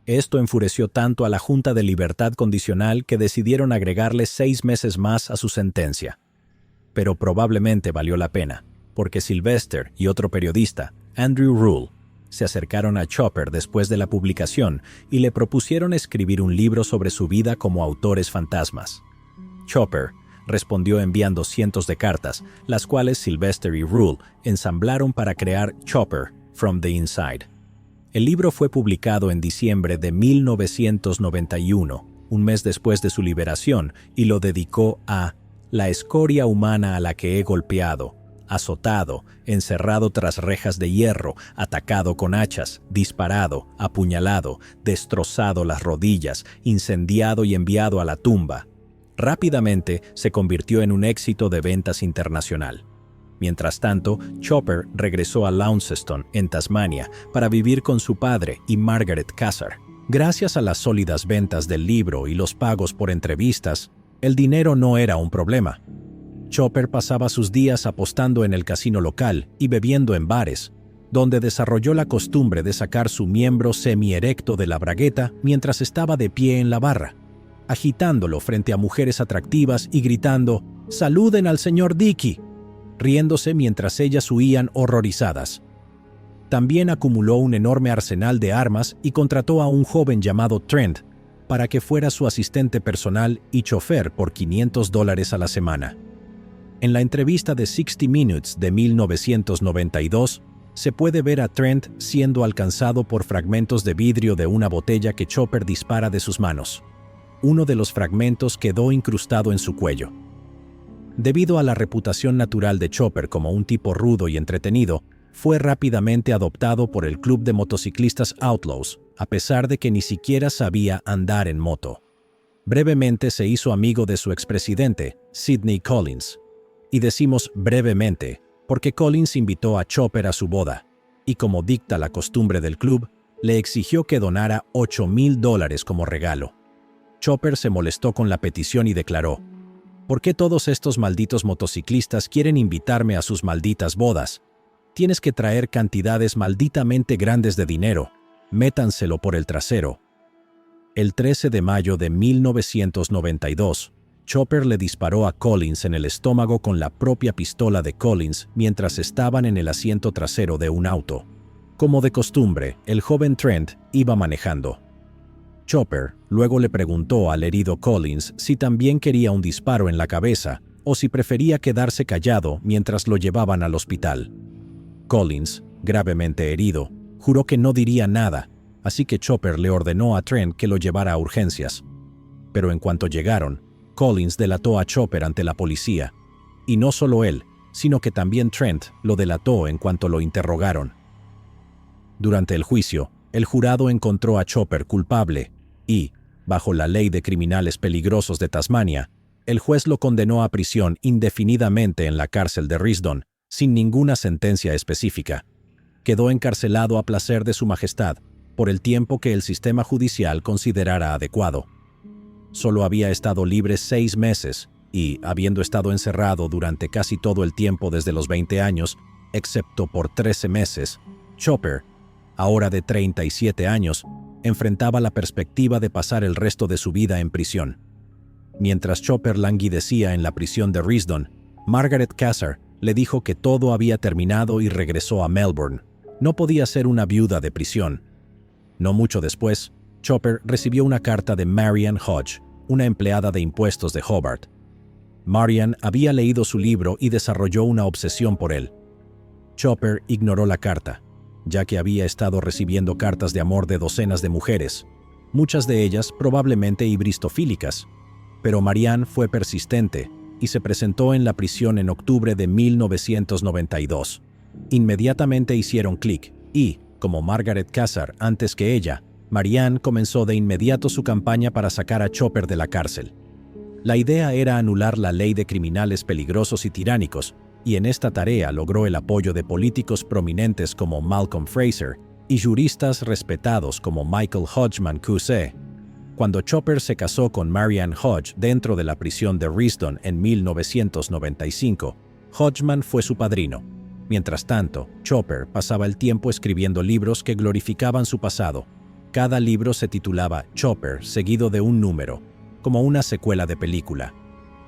Esto enfureció tanto a la Junta de Libertad Condicional que decidieron agregarle 6 meses más a su sentencia. Pero probablemente valió la pena, porque Sylvester y otro periodista, Andrew Rule, se acercaron a Chopper después de la publicación y le propusieron escribir un libro sobre su vida como autores fantasmas. Chopper respondió enviando cientos de cartas, las cuales Sylvester y Rule ensamblaron para crear Chopper From the Inside. El libro fue publicado en diciembre de 1991, un mes después de su liberación, y lo dedicó a la escoria humana a la que he golpeado, azotado, encerrado tras rejas de hierro, atacado con hachas, disparado, apuñalado, destrozado las rodillas, incendiado y enviado a la tumba. Rápidamente se convirtió en un éxito de ventas internacional. Mientras tanto, Chopper regresó a Launceston, en Tasmania, para vivir con su padre y Margaret Cassar. Gracias a las sólidas ventas del libro y los pagos por entrevistas, el dinero no era un problema. Chopper pasaba sus días apostando en el casino local y bebiendo en bares, donde desarrolló la costumbre de sacar su miembro semierecto de la bragueta mientras estaba de pie en la barra, agitándolo frente a mujeres atractivas y gritando «¡Saluden al señor Dickey!», riéndose mientras ellas huían horrorizadas. También acumuló un enorme arsenal de armas y contrató a un joven llamado Trent para que fuera su asistente personal y chofer por $500 a la semana. En la entrevista de 60 Minutes de 1992, se puede ver a Trent siendo alcanzado por fragmentos de vidrio de una botella que Chopper dispara de sus manos. Uno de los fragmentos quedó incrustado en su cuello. Debido a la reputación natural de Chopper como un tipo rudo y entretenido, fue rápidamente adoptado por el club de motociclistas Outlaws, a pesar de que ni siquiera sabía andar en moto. Brevemente se hizo amigo de su expresidente, Sidney Collins. Y decimos brevemente, porque Collins invitó a Chopper a su boda, y como dicta la costumbre del club, le exigió que donara $8,000 como regalo. Chopper se molestó con la petición y declaró: «¿Por qué todos estos malditos motociclistas quieren invitarme a sus malditas bodas? Tienes que traer cantidades malditamente grandes de dinero. Métanselo por el trasero». El 13 de mayo de 1992, Chopper le disparó a Collins en el estómago con la propia pistola de Collins mientras estaban en el asiento trasero de un auto. Como de costumbre, el joven Trent iba manejando. Chopper luego le preguntó al herido Collins si también quería un disparo en la cabeza o si prefería quedarse callado mientras lo llevaban al hospital. Collins, gravemente herido, juró que no diría nada, así que Chopper le ordenó a Trent que lo llevara a urgencias. Pero en cuanto llegaron, Collins delató a Chopper ante la policía, y no solo él, sino que también Trent lo delató en cuanto lo interrogaron. Durante el juicio, el jurado encontró a Chopper culpable y, bajo la ley de criminales peligrosos de Tasmania, el juez lo condenó a prisión indefinidamente en la cárcel de Risdon, sin ninguna sentencia específica. Quedó encarcelado a placer de su majestad, por el tiempo que el sistema judicial considerara adecuado. Solo había estado libre 6 meses y, habiendo estado encerrado durante casi todo el tiempo desde los 20 años, excepto por 13 meses, Chopper, ahora de 37 años, enfrentaba la perspectiva de pasar el resto de su vida en prisión. Mientras Chopper languidecía en la prisión de Risdon, Margaret Cassar le dijo que todo había terminado y regresó a Melbourne. No podía ser una viuda de prisión. No mucho después, Chopper recibió una carta de Marian Hodge, una empleada de impuestos de Hobart. Marian había leído su libro y desarrolló una obsesión por él. Chopper ignoró la carta, ya que había estado recibiendo cartas de amor de docenas de mujeres, muchas de ellas probablemente hibristofílicas. Pero Marian fue persistente y se presentó en la prisión en octubre de 1992. Inmediatamente hicieron clic y, como Margaret Cassar antes que ella, Marian comenzó de inmediato su campaña para sacar a Chopper de la cárcel. La idea era anular la ley de criminales peligrosos y tiránicos, y en esta tarea logró el apoyo de políticos prominentes como Malcolm Fraser y juristas respetados como Michael Hodgman QC. Cuando Chopper se casó con Marian Hodge dentro de la prisión de Risdon en 1995, Hodgman fue su padrino. Mientras tanto, Chopper pasaba el tiempo escribiendo libros que glorificaban su pasado. Cada libro se titulaba Chopper seguido de un número, como una secuela de película.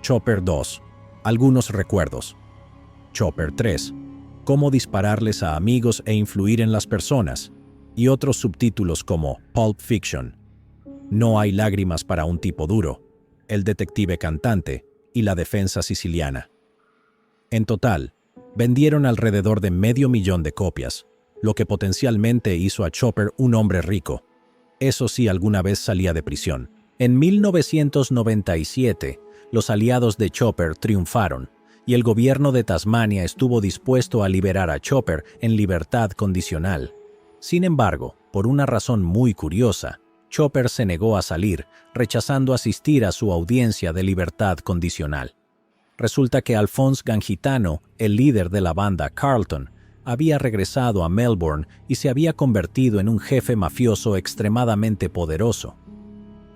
Chopper 2, algunos recuerdos. Chopper 3, cómo dispararles a amigos e influir en las personas, y otros subtítulos como Pulp Fiction, No hay lágrimas para un tipo duro, El detective cantante y La defensa siciliana. En total, vendieron alrededor de 500,000 de copias, lo que potencialmente hizo a Chopper un hombre rico. Eso sí, alguna vez salía de prisión. En 1997, los aliados de Chopper triunfaron, y el gobierno de Tasmania estuvo dispuesto a liberar a Chopper en libertad condicional. Sin embargo, por una razón muy curiosa, Chopper se negó a salir, rechazando asistir a su audiencia de libertad condicional. Resulta que Alphonse Gangitano, el líder de la banda Carlton, había regresado a Melbourne y se había convertido en un jefe mafioso extremadamente poderoso.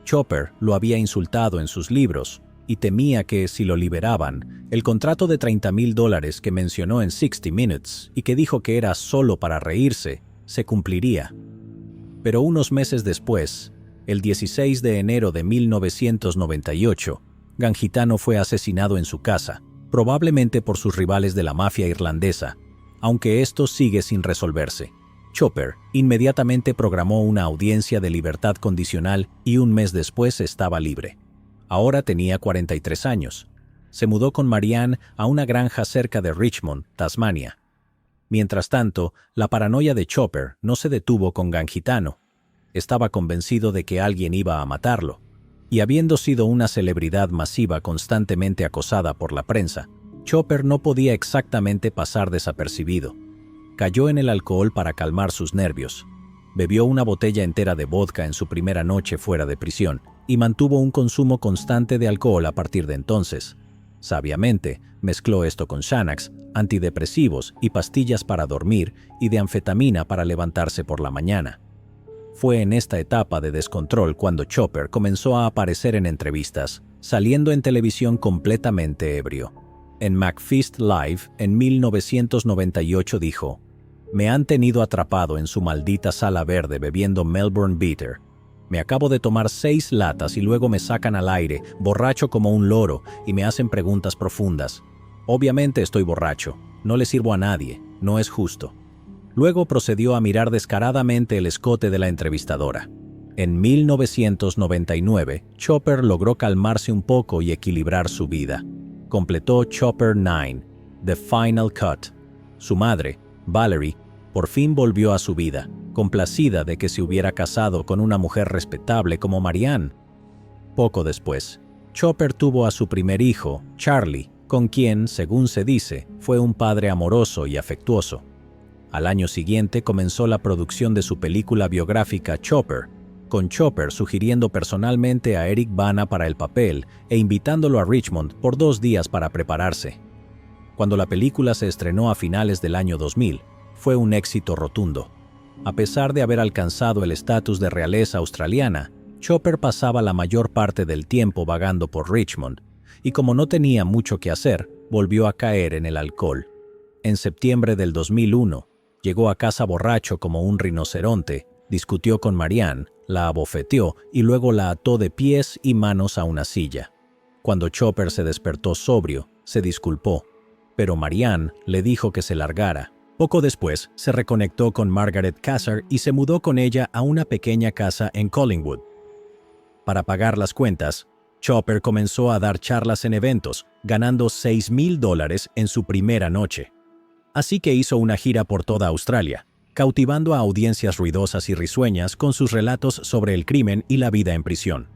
Chopper lo había insultado en sus libros y temía que, si lo liberaban, el contrato de $30,000 que mencionó en 60 Minutes y que dijo que era solo para reírse, se cumpliría. Pero unos meses después, el 16 de enero de 1998, Gangitano fue asesinado en su casa, probablemente por sus rivales de la mafia irlandesa, aunque esto sigue sin resolverse. Chopper inmediatamente programó una audiencia de libertad condicional y un mes después estaba libre. Ahora tenía 43 años. Se mudó con Marianne a una granja cerca de Richmond, Tasmania. Mientras tanto, la paranoia de Chopper no se detuvo con Gangitano. Estaba convencido de que alguien iba a matarlo, y habiendo sido una celebridad masiva constantemente acosada por la prensa, Chopper no podía exactamente pasar desapercibido. Cayó en el alcohol para calmar sus nervios. Bebió una botella entera de vodka en su primera noche fuera de prisión y mantuvo un consumo constante de alcohol a partir de entonces. Sabiamente, mezcló esto con Xanax, antidepresivos y pastillas para dormir y de anfetamina para levantarse por la mañana. Fue en esta etapa de descontrol cuando Chopper comenzó a aparecer en entrevistas, saliendo en televisión completamente ebrio. En McFeast Live, en 1998 dijo: «Me han tenido atrapado en su maldita sala verde bebiendo Melbourne Bitter. Me acabo de tomar 6 latas y luego me sacan al aire, borracho como un loro, y me hacen preguntas profundas. Obviamente estoy borracho, no le sirvo a nadie, no es justo». Luego procedió a mirar descaradamente el escote de la entrevistadora. En 1999, Chopper logró calmarse un poco y equilibrar su vida. Completó Chopper 9, The Final Cut. Su madre, Valerie, por fin volvió a su vida, complacida de que se hubiera casado con una mujer respetable como Marianne. Poco después, Chopper tuvo a su primer hijo, Charlie, con quien, según se dice, fue un padre amoroso y afectuoso. Al año siguiente comenzó la producción de su película biográfica Chopper, con Chopper sugiriendo personalmente a Eric Bana para el papel e invitándolo a Richmond por 2 días para prepararse. Cuando la película se estrenó a finales del año 2000, fue un éxito rotundo. A pesar de haber alcanzado el estatus de realeza australiana, Chopper pasaba la mayor parte del tiempo vagando por Richmond, y como no tenía mucho que hacer, volvió a caer en el alcohol. En septiembre del 2001, llegó a casa borracho como un rinoceronte, discutió con Marianne, la abofeteó y luego la ató de pies y manos a una silla. Cuando Chopper se despertó sobrio, se disculpó, pero Marianne le dijo que se largara. Poco después, se reconectó con Margaret Cassar y se mudó con ella a una pequeña casa en Collingwood. Para pagar las cuentas, Chopper comenzó a dar charlas en eventos, ganando $6,000 en su primera noche. Así que hizo una gira por toda Australia, cautivando a audiencias ruidosas y risueñas con sus relatos sobre el crimen y la vida en prisión.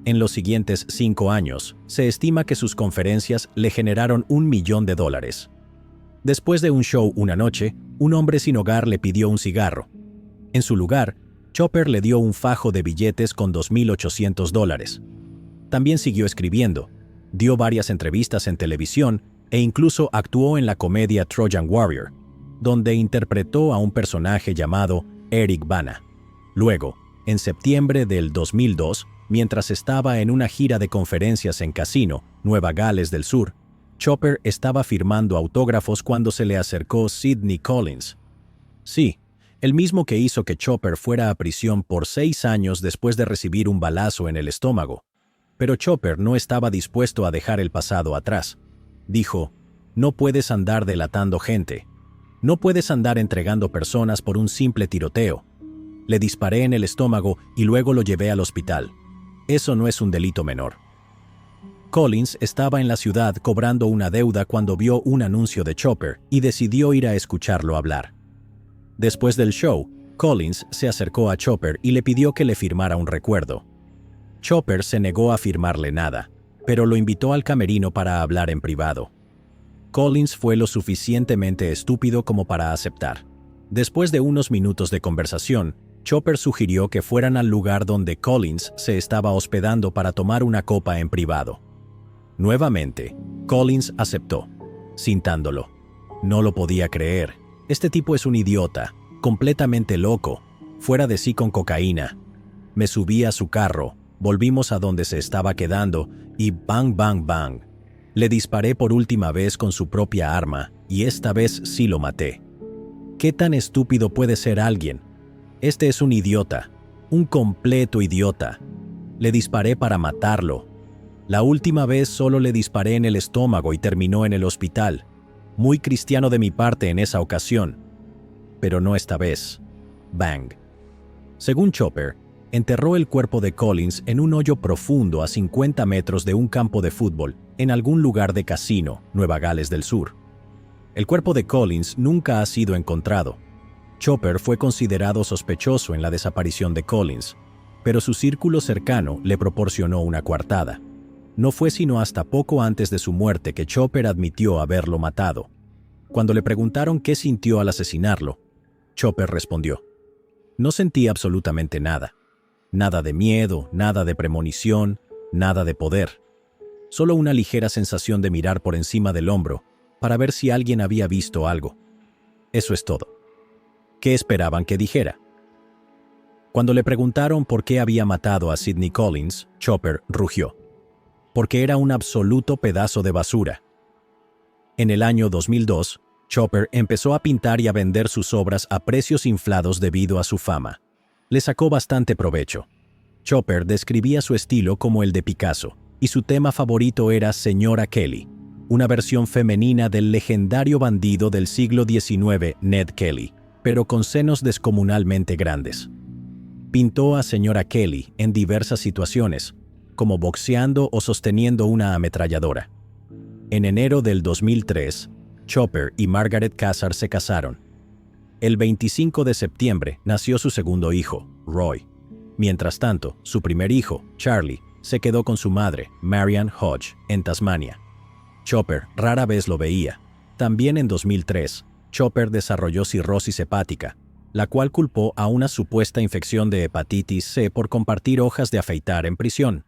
En los siguientes 5 años, se estima que sus conferencias le generaron $1 millón. Después de un show una noche, un hombre sin hogar le pidió un cigarro. En su lugar, Chopper le dio un fajo de billetes con $2,800. También siguió escribiendo, dio varias entrevistas en televisión e incluso actuó en la comedia Trojan Warrior, donde interpretó a un personaje llamado Eric Bana. Luego, en septiembre del 2002, mientras estaba en una gira de conferencias en Casino, Nueva Gales del Sur, Chopper estaba firmando autógrafos cuando se le acercó Sidney Collins. Sí, el mismo que hizo que Chopper fuera a prisión por 6 años después de recibir un balazo en el estómago. Pero Chopper no estaba dispuesto a dejar el pasado atrás. Dijo, no puedes andar delatando gente. No puedes andar entregando personas por un simple tiroteo. Le disparé en el estómago y luego lo llevé al hospital. Eso no es un delito menor. Collins estaba en la ciudad cobrando una deuda cuando vio un anuncio de Chopper y decidió ir a escucharlo hablar. Después del show, Collins se acercó a Chopper y le pidió que le firmara un recuerdo. Chopper se negó a firmarle nada, pero lo invitó al camerino para hablar en privado. Collins fue lo suficientemente estúpido como para aceptar. Después de unos minutos de conversación, Chopper sugirió que fueran al lugar donde Collins se estaba hospedando para tomar una copa en privado. Nuevamente, Collins aceptó, sintándolo. No lo podía creer. Este tipo es un idiota, completamente loco, fuera de sí con cocaína. Me subí a su carro, volvimos a donde se estaba quedando y bang, bang, bang. Le disparé por última vez con su propia arma y esta vez sí lo maté. ¿Qué tan estúpido puede ser alguien? Este es un idiota, un completo idiota. Le disparé para matarlo. La última vez solo le disparé en el estómago y terminó en el hospital. Muy cristiano de mi parte en esa ocasión. Pero no esta vez. Bang. Según Chopper, enterró el cuerpo de Collins en un hoyo profundo a 50 metros de un campo de fútbol en algún lugar de Casino, Nueva Gales del Sur. El cuerpo de Collins nunca ha sido encontrado. Chopper fue considerado sospechoso en la desaparición de Collins, pero su círculo cercano le proporcionó una coartada. No fue sino hasta poco antes de su muerte que Chopper admitió haberlo matado. Cuando le preguntaron qué sintió al asesinarlo, Chopper respondió, no sentí absolutamente nada. Nada de miedo, nada de premonición, nada de poder. Solo una ligera sensación de mirar por encima del hombro para ver si alguien había visto algo. Eso es todo. ¿Qué esperaban que dijera? Cuando le preguntaron por qué había matado a Sidney Collins, Chopper rugió. Porque era un absoluto pedazo de basura. En el año 2002, Chopper empezó a pintar y a vender sus obras a precios inflados debido a su fama. Le sacó bastante provecho. Chopper describía su estilo como el de Picasso, y su tema favorito era Señora Kelly, una versión femenina del legendario bandido del siglo XIX Ned Kelly, pero con senos descomunalmente grandes. Pintó a Señora Kelly en diversas situaciones, como boxeando o sosteniendo una ametralladora. En enero del 2003, Chopper y Margaret Cassar se casaron. El 25 de septiembre nació su segundo hijo, Roy. Mientras tanto, su primer hijo, Charlie, se quedó con su madre, Marianne Hodge, en Tasmania. Chopper rara vez lo veía. También en 2003, Chopper desarrolló cirrosis hepática, la cual culpó a una supuesta infección de hepatitis C por compartir hojas de afeitar en prisión.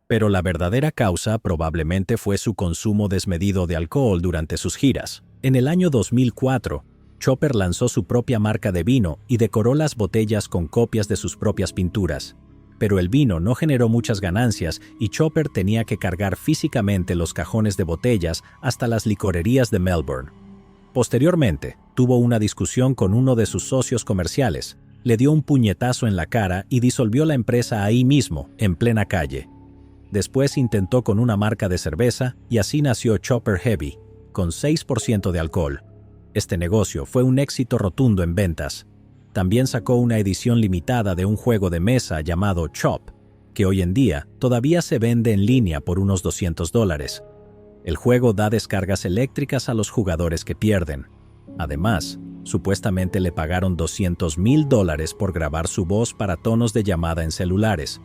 Pero la verdadera causa probablemente fue su consumo desmedido de alcohol durante sus giras. En el año 2004, Chopper lanzó su propia marca de vino y decoró las botellas con copias de sus propias pinturas. Pero el vino no generó muchas ganancias y Chopper tenía que cargar físicamente los cajones de botellas hasta las licorerías de Melbourne. Posteriormente, tuvo una discusión con uno de sus socios comerciales, le dio un puñetazo en la cara y disolvió la empresa ahí mismo, en plena calle. Después intentó con una marca de cerveza y así nació Chopper Heavy, con 6% de alcohol. Este negocio fue un éxito rotundo en ventas. También sacó una edición limitada de un juego de mesa llamado Chop, que hoy en día todavía se vende en línea por unos $200. El juego da descargas eléctricas a los jugadores que pierden. Además, supuestamente le pagaron $200,000 por grabar su voz para tonos de llamada en celulares.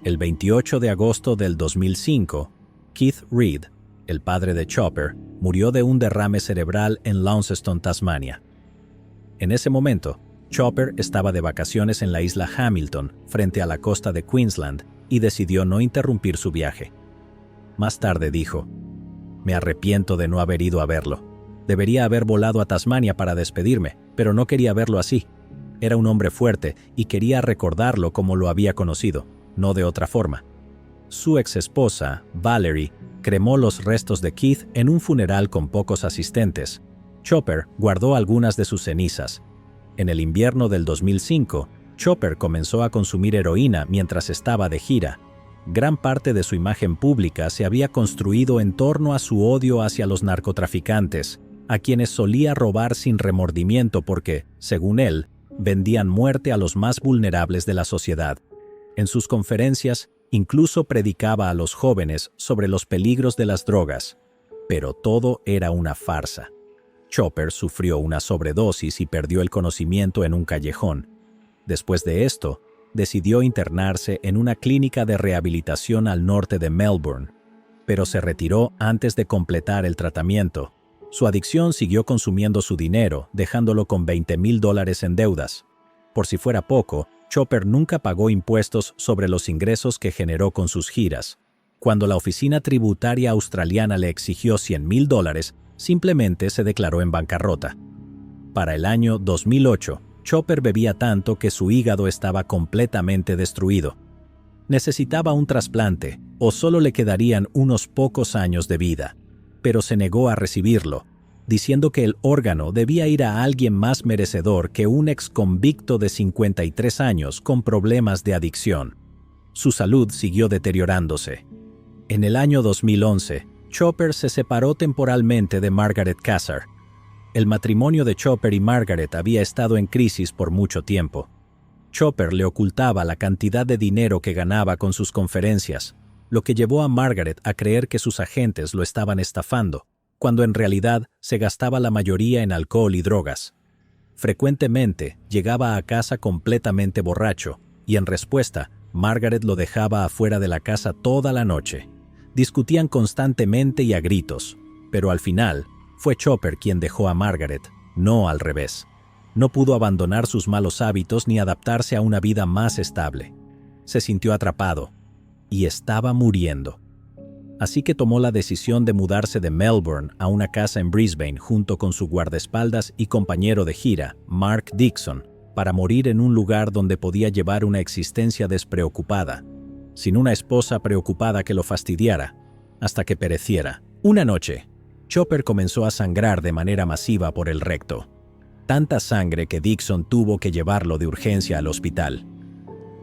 El 28 de agosto del 2005, Keith Reid, el padre de Chopper, murió de un derrame cerebral en Launceston, Tasmania. En ese momento, Chopper estaba de vacaciones en la isla Hamilton, frente a la costa de Queensland, y decidió no interrumpir su viaje. Más tarde dijo: «Me arrepiento de no haber ido a verlo. Debería haber volado a Tasmania para despedirme, pero no quería verlo así. Era un hombre fuerte y quería recordarlo como lo había conocido, no de otra forma». Su ex-esposa, Valerie, cremó los restos de Keith en un funeral con pocos asistentes. Chopper guardó algunas de sus cenizas. En el invierno del 2005, Chopper comenzó a consumir heroína mientras estaba de gira. Gran parte de su imagen pública se había construido en torno a su odio hacia los narcotraficantes, a quienes solía robar sin remordimiento porque, según él, vendían muerte a los más vulnerables de la sociedad. En sus conferencias, incluso predicaba a los jóvenes sobre los peligros de las drogas. Pero todo era una farsa. Chopper sufrió una sobredosis y perdió el conocimiento en un callejón. Después de esto, decidió internarse en una clínica de rehabilitación al norte de Melbourne, pero se retiró antes de completar el tratamiento. Su adicción siguió consumiendo su dinero, dejándolo con $20,000 en deudas. Por si fuera poco, Chopper nunca pagó impuestos sobre los ingresos que generó con sus giras. Cuando la oficina tributaria australiana le exigió $100,000, simplemente se declaró en bancarrota. Para el año 2008, Chopper bebía tanto que su hígado estaba completamente destruido. Necesitaba un trasplante, o solo le quedarían unos pocos años de vida, pero se negó a recibirlo, diciendo que el órgano debía ir a alguien más merecedor que un exconvicto de 53 años con problemas de adicción. Su salud siguió deteriorándose. En el año 2011, Chopper se separó temporalmente de Margaret Cassar. El matrimonio de Chopper y Margaret había estado en crisis por mucho tiempo. Chopper le ocultaba la cantidad de dinero que ganaba con sus conferencias, lo que llevó a Margaret a creer que sus agentes lo estaban estafando, cuando en realidad se gastaba la mayoría en alcohol y drogas. Frecuentemente llegaba a casa completamente borracho, y en respuesta, Margaret lo dejaba afuera de la casa toda la noche. Discutían constantemente y a gritos, pero al final, fue Chopper quien dejó a Margaret, no al revés. No pudo abandonar sus malos hábitos ni adaptarse a una vida más estable. Se sintió atrapado, y estaba muriendo. Así que tomó la decisión de mudarse de Melbourne a una casa en Brisbane junto con su guardaespaldas y compañero de gira, Mark Dixon, para morir en un lugar donde podía llevar una existencia despreocupada, sin una esposa preocupada que lo fastidiara, hasta que pereciera. Una noche, Chopper comenzó a sangrar de manera masiva por el recto. Tanta sangre que Dixon tuvo que llevarlo de urgencia al hospital.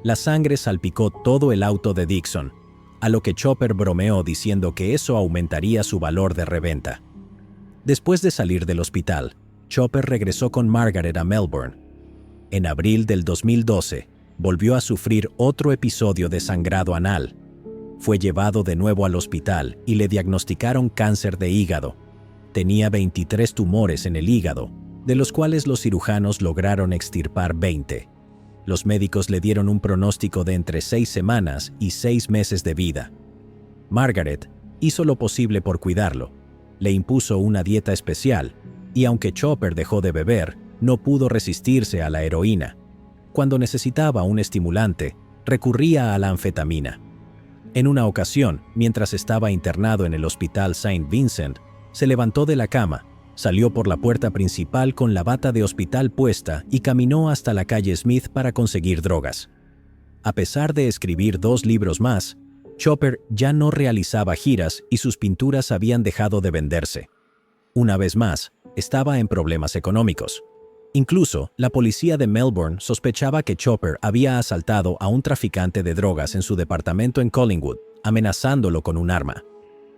La sangre salpicó todo el auto de Dixon, a lo que Chopper bromeó diciendo que eso aumentaría su valor de reventa. Después de salir del hospital, Chopper regresó con Margaret a Melbourne. En abril del 2012, volvió a sufrir otro episodio de sangrado anal. Fue llevado de nuevo al hospital y le diagnosticaron cáncer de hígado. Tenía 23 tumores en el hígado, de los cuales los cirujanos lograron extirpar 20. Los médicos le dieron un pronóstico de entre 6 semanas y 6 meses de vida. Margaret hizo lo posible por cuidarlo. Le impuso una dieta especial, y aunque Chopper dejó de beber, no pudo resistirse a la heroína. Cuando necesitaba un estimulante, recurría a la anfetamina. En una ocasión, mientras estaba internado en el hospital St. Vincent, se levantó de la cama, Salió por la puerta principal con la bata de hospital puesta y caminó hasta la calle Smith para conseguir drogas. A pesar de escribir 2 libros más, Chopper ya no realizaba giras y sus pinturas habían dejado de venderse. Una vez más, estaba en problemas económicos. Incluso, la policía de Melbourne sospechaba que Chopper había asaltado a un traficante de drogas en su departamento en Collingwood, amenazándolo con un arma.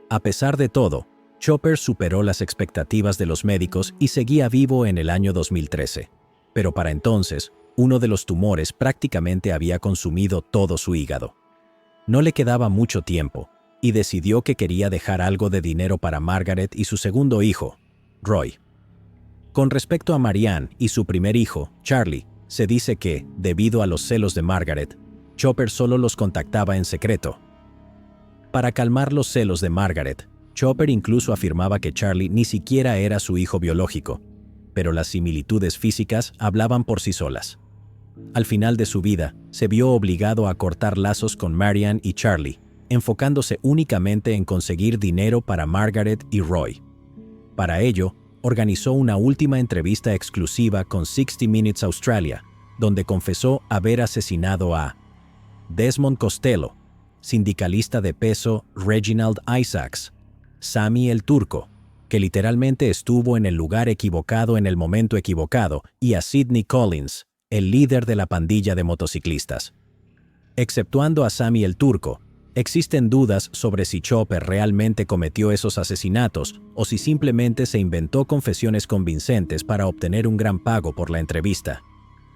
A pesar de todo, Chopper superó las expectativas de los médicos y seguía vivo en el año 2013. Pero para entonces, uno de los tumores prácticamente había consumido todo su hígado. No le quedaba mucho tiempo, y decidió que quería dejar algo de dinero para Margaret y su segundo hijo, Roy. Con respecto a Marianne y su primer hijo, Charlie, se dice que, debido a los celos de Margaret, Chopper solo los contactaba en secreto. Para calmar los celos de Margaret, Chopper incluso afirmaba que Charlie ni siquiera era su hijo biológico, pero las similitudes físicas hablaban por sí solas. Al final de su vida, se vio obligado a cortar lazos con Marianne y Charlie, enfocándose únicamente en conseguir dinero para Margaret y Roy. Para ello, organizó una última entrevista exclusiva con 60 Minutes Australia, donde confesó haber asesinado a Desmond Costello, sindicalista de peso Reginald Isaacs, Sammy el Turco, que literalmente estuvo en el lugar equivocado en el momento equivocado, y a Sidney Collins, el líder de la pandilla de motociclistas. Exceptuando a Sammy el Turco, existen dudas sobre si Chopper realmente cometió esos asesinatos o si simplemente se inventó confesiones convincentes para obtener un gran pago por la entrevista.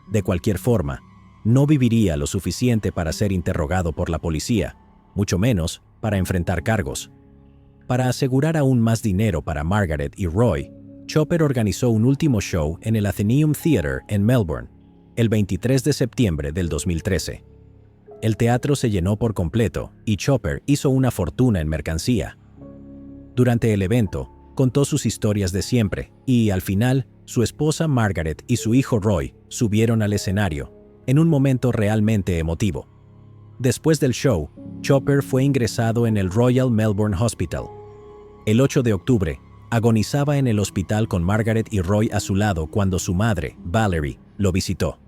De cualquier forma, no viviría lo suficiente para ser interrogado por la policía, mucho menos para enfrentar cargos. Para asegurar aún más dinero para Margaret y Roy, Chopper organizó un último show en el Athenaeum Theatre en Melbourne, el 23 de septiembre del 2013. El teatro se llenó por completo y Chopper hizo una fortuna en mercancía. Durante el evento, contó sus historias de siempre y, al final, su esposa Margaret y su hijo Roy subieron al escenario, en un momento realmente emotivo. Después del show, Chopper fue ingresado en el Royal Melbourne Hospital. El 8 de octubre, agonizaba en el hospital con Margaret y Roy a su lado cuando su madre, Valerie, lo visitó.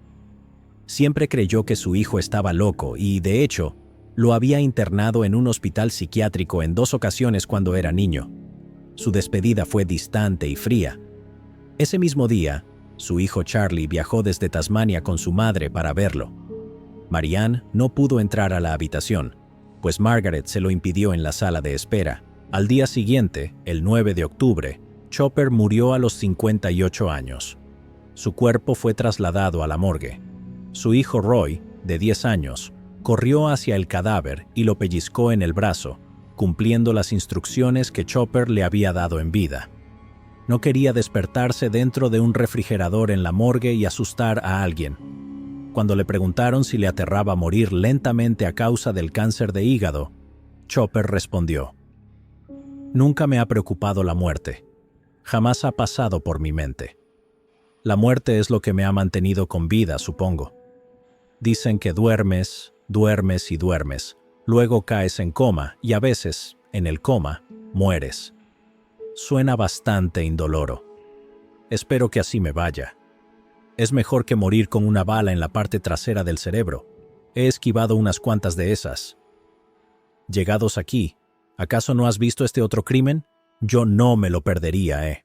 Siempre creyó que su hijo estaba loco y, de hecho, lo había internado en un hospital psiquiátrico en 2 ocasiones cuando era niño. Su despedida fue distante y fría. Ese mismo día, su hijo Charlie viajó desde Tasmania con su madre para verlo. Marianne no pudo entrar a la habitación, pues Margaret se lo impidió en la sala de espera. Al día siguiente, el 9 de octubre, Chopper murió a los 58 años. Su cuerpo fue trasladado a la morgue. Su hijo Roy, de 10 años, corrió hacia el cadáver y lo pellizcó en el brazo, cumpliendo las instrucciones que Chopper le había dado en vida. No quería despertarse dentro de un refrigerador en la morgue y asustar a alguien. Cuando le preguntaron si le aterraba morir lentamente a causa del cáncer de hígado, Chopper respondió: «Nunca me ha preocupado la muerte. Jamás ha pasado por mi mente. La muerte es lo que me ha mantenido con vida, supongo. Dicen que duermes, duermes y duermes. Luego caes en coma y a veces, en el coma, mueres. Suena bastante indoloro. Espero que así me vaya. Es mejor que morir con una bala en la parte trasera del cerebro. He esquivado unas cuantas de esas. Llegados aquí, ¿acaso no has visto este otro crimen? Yo no me lo perdería,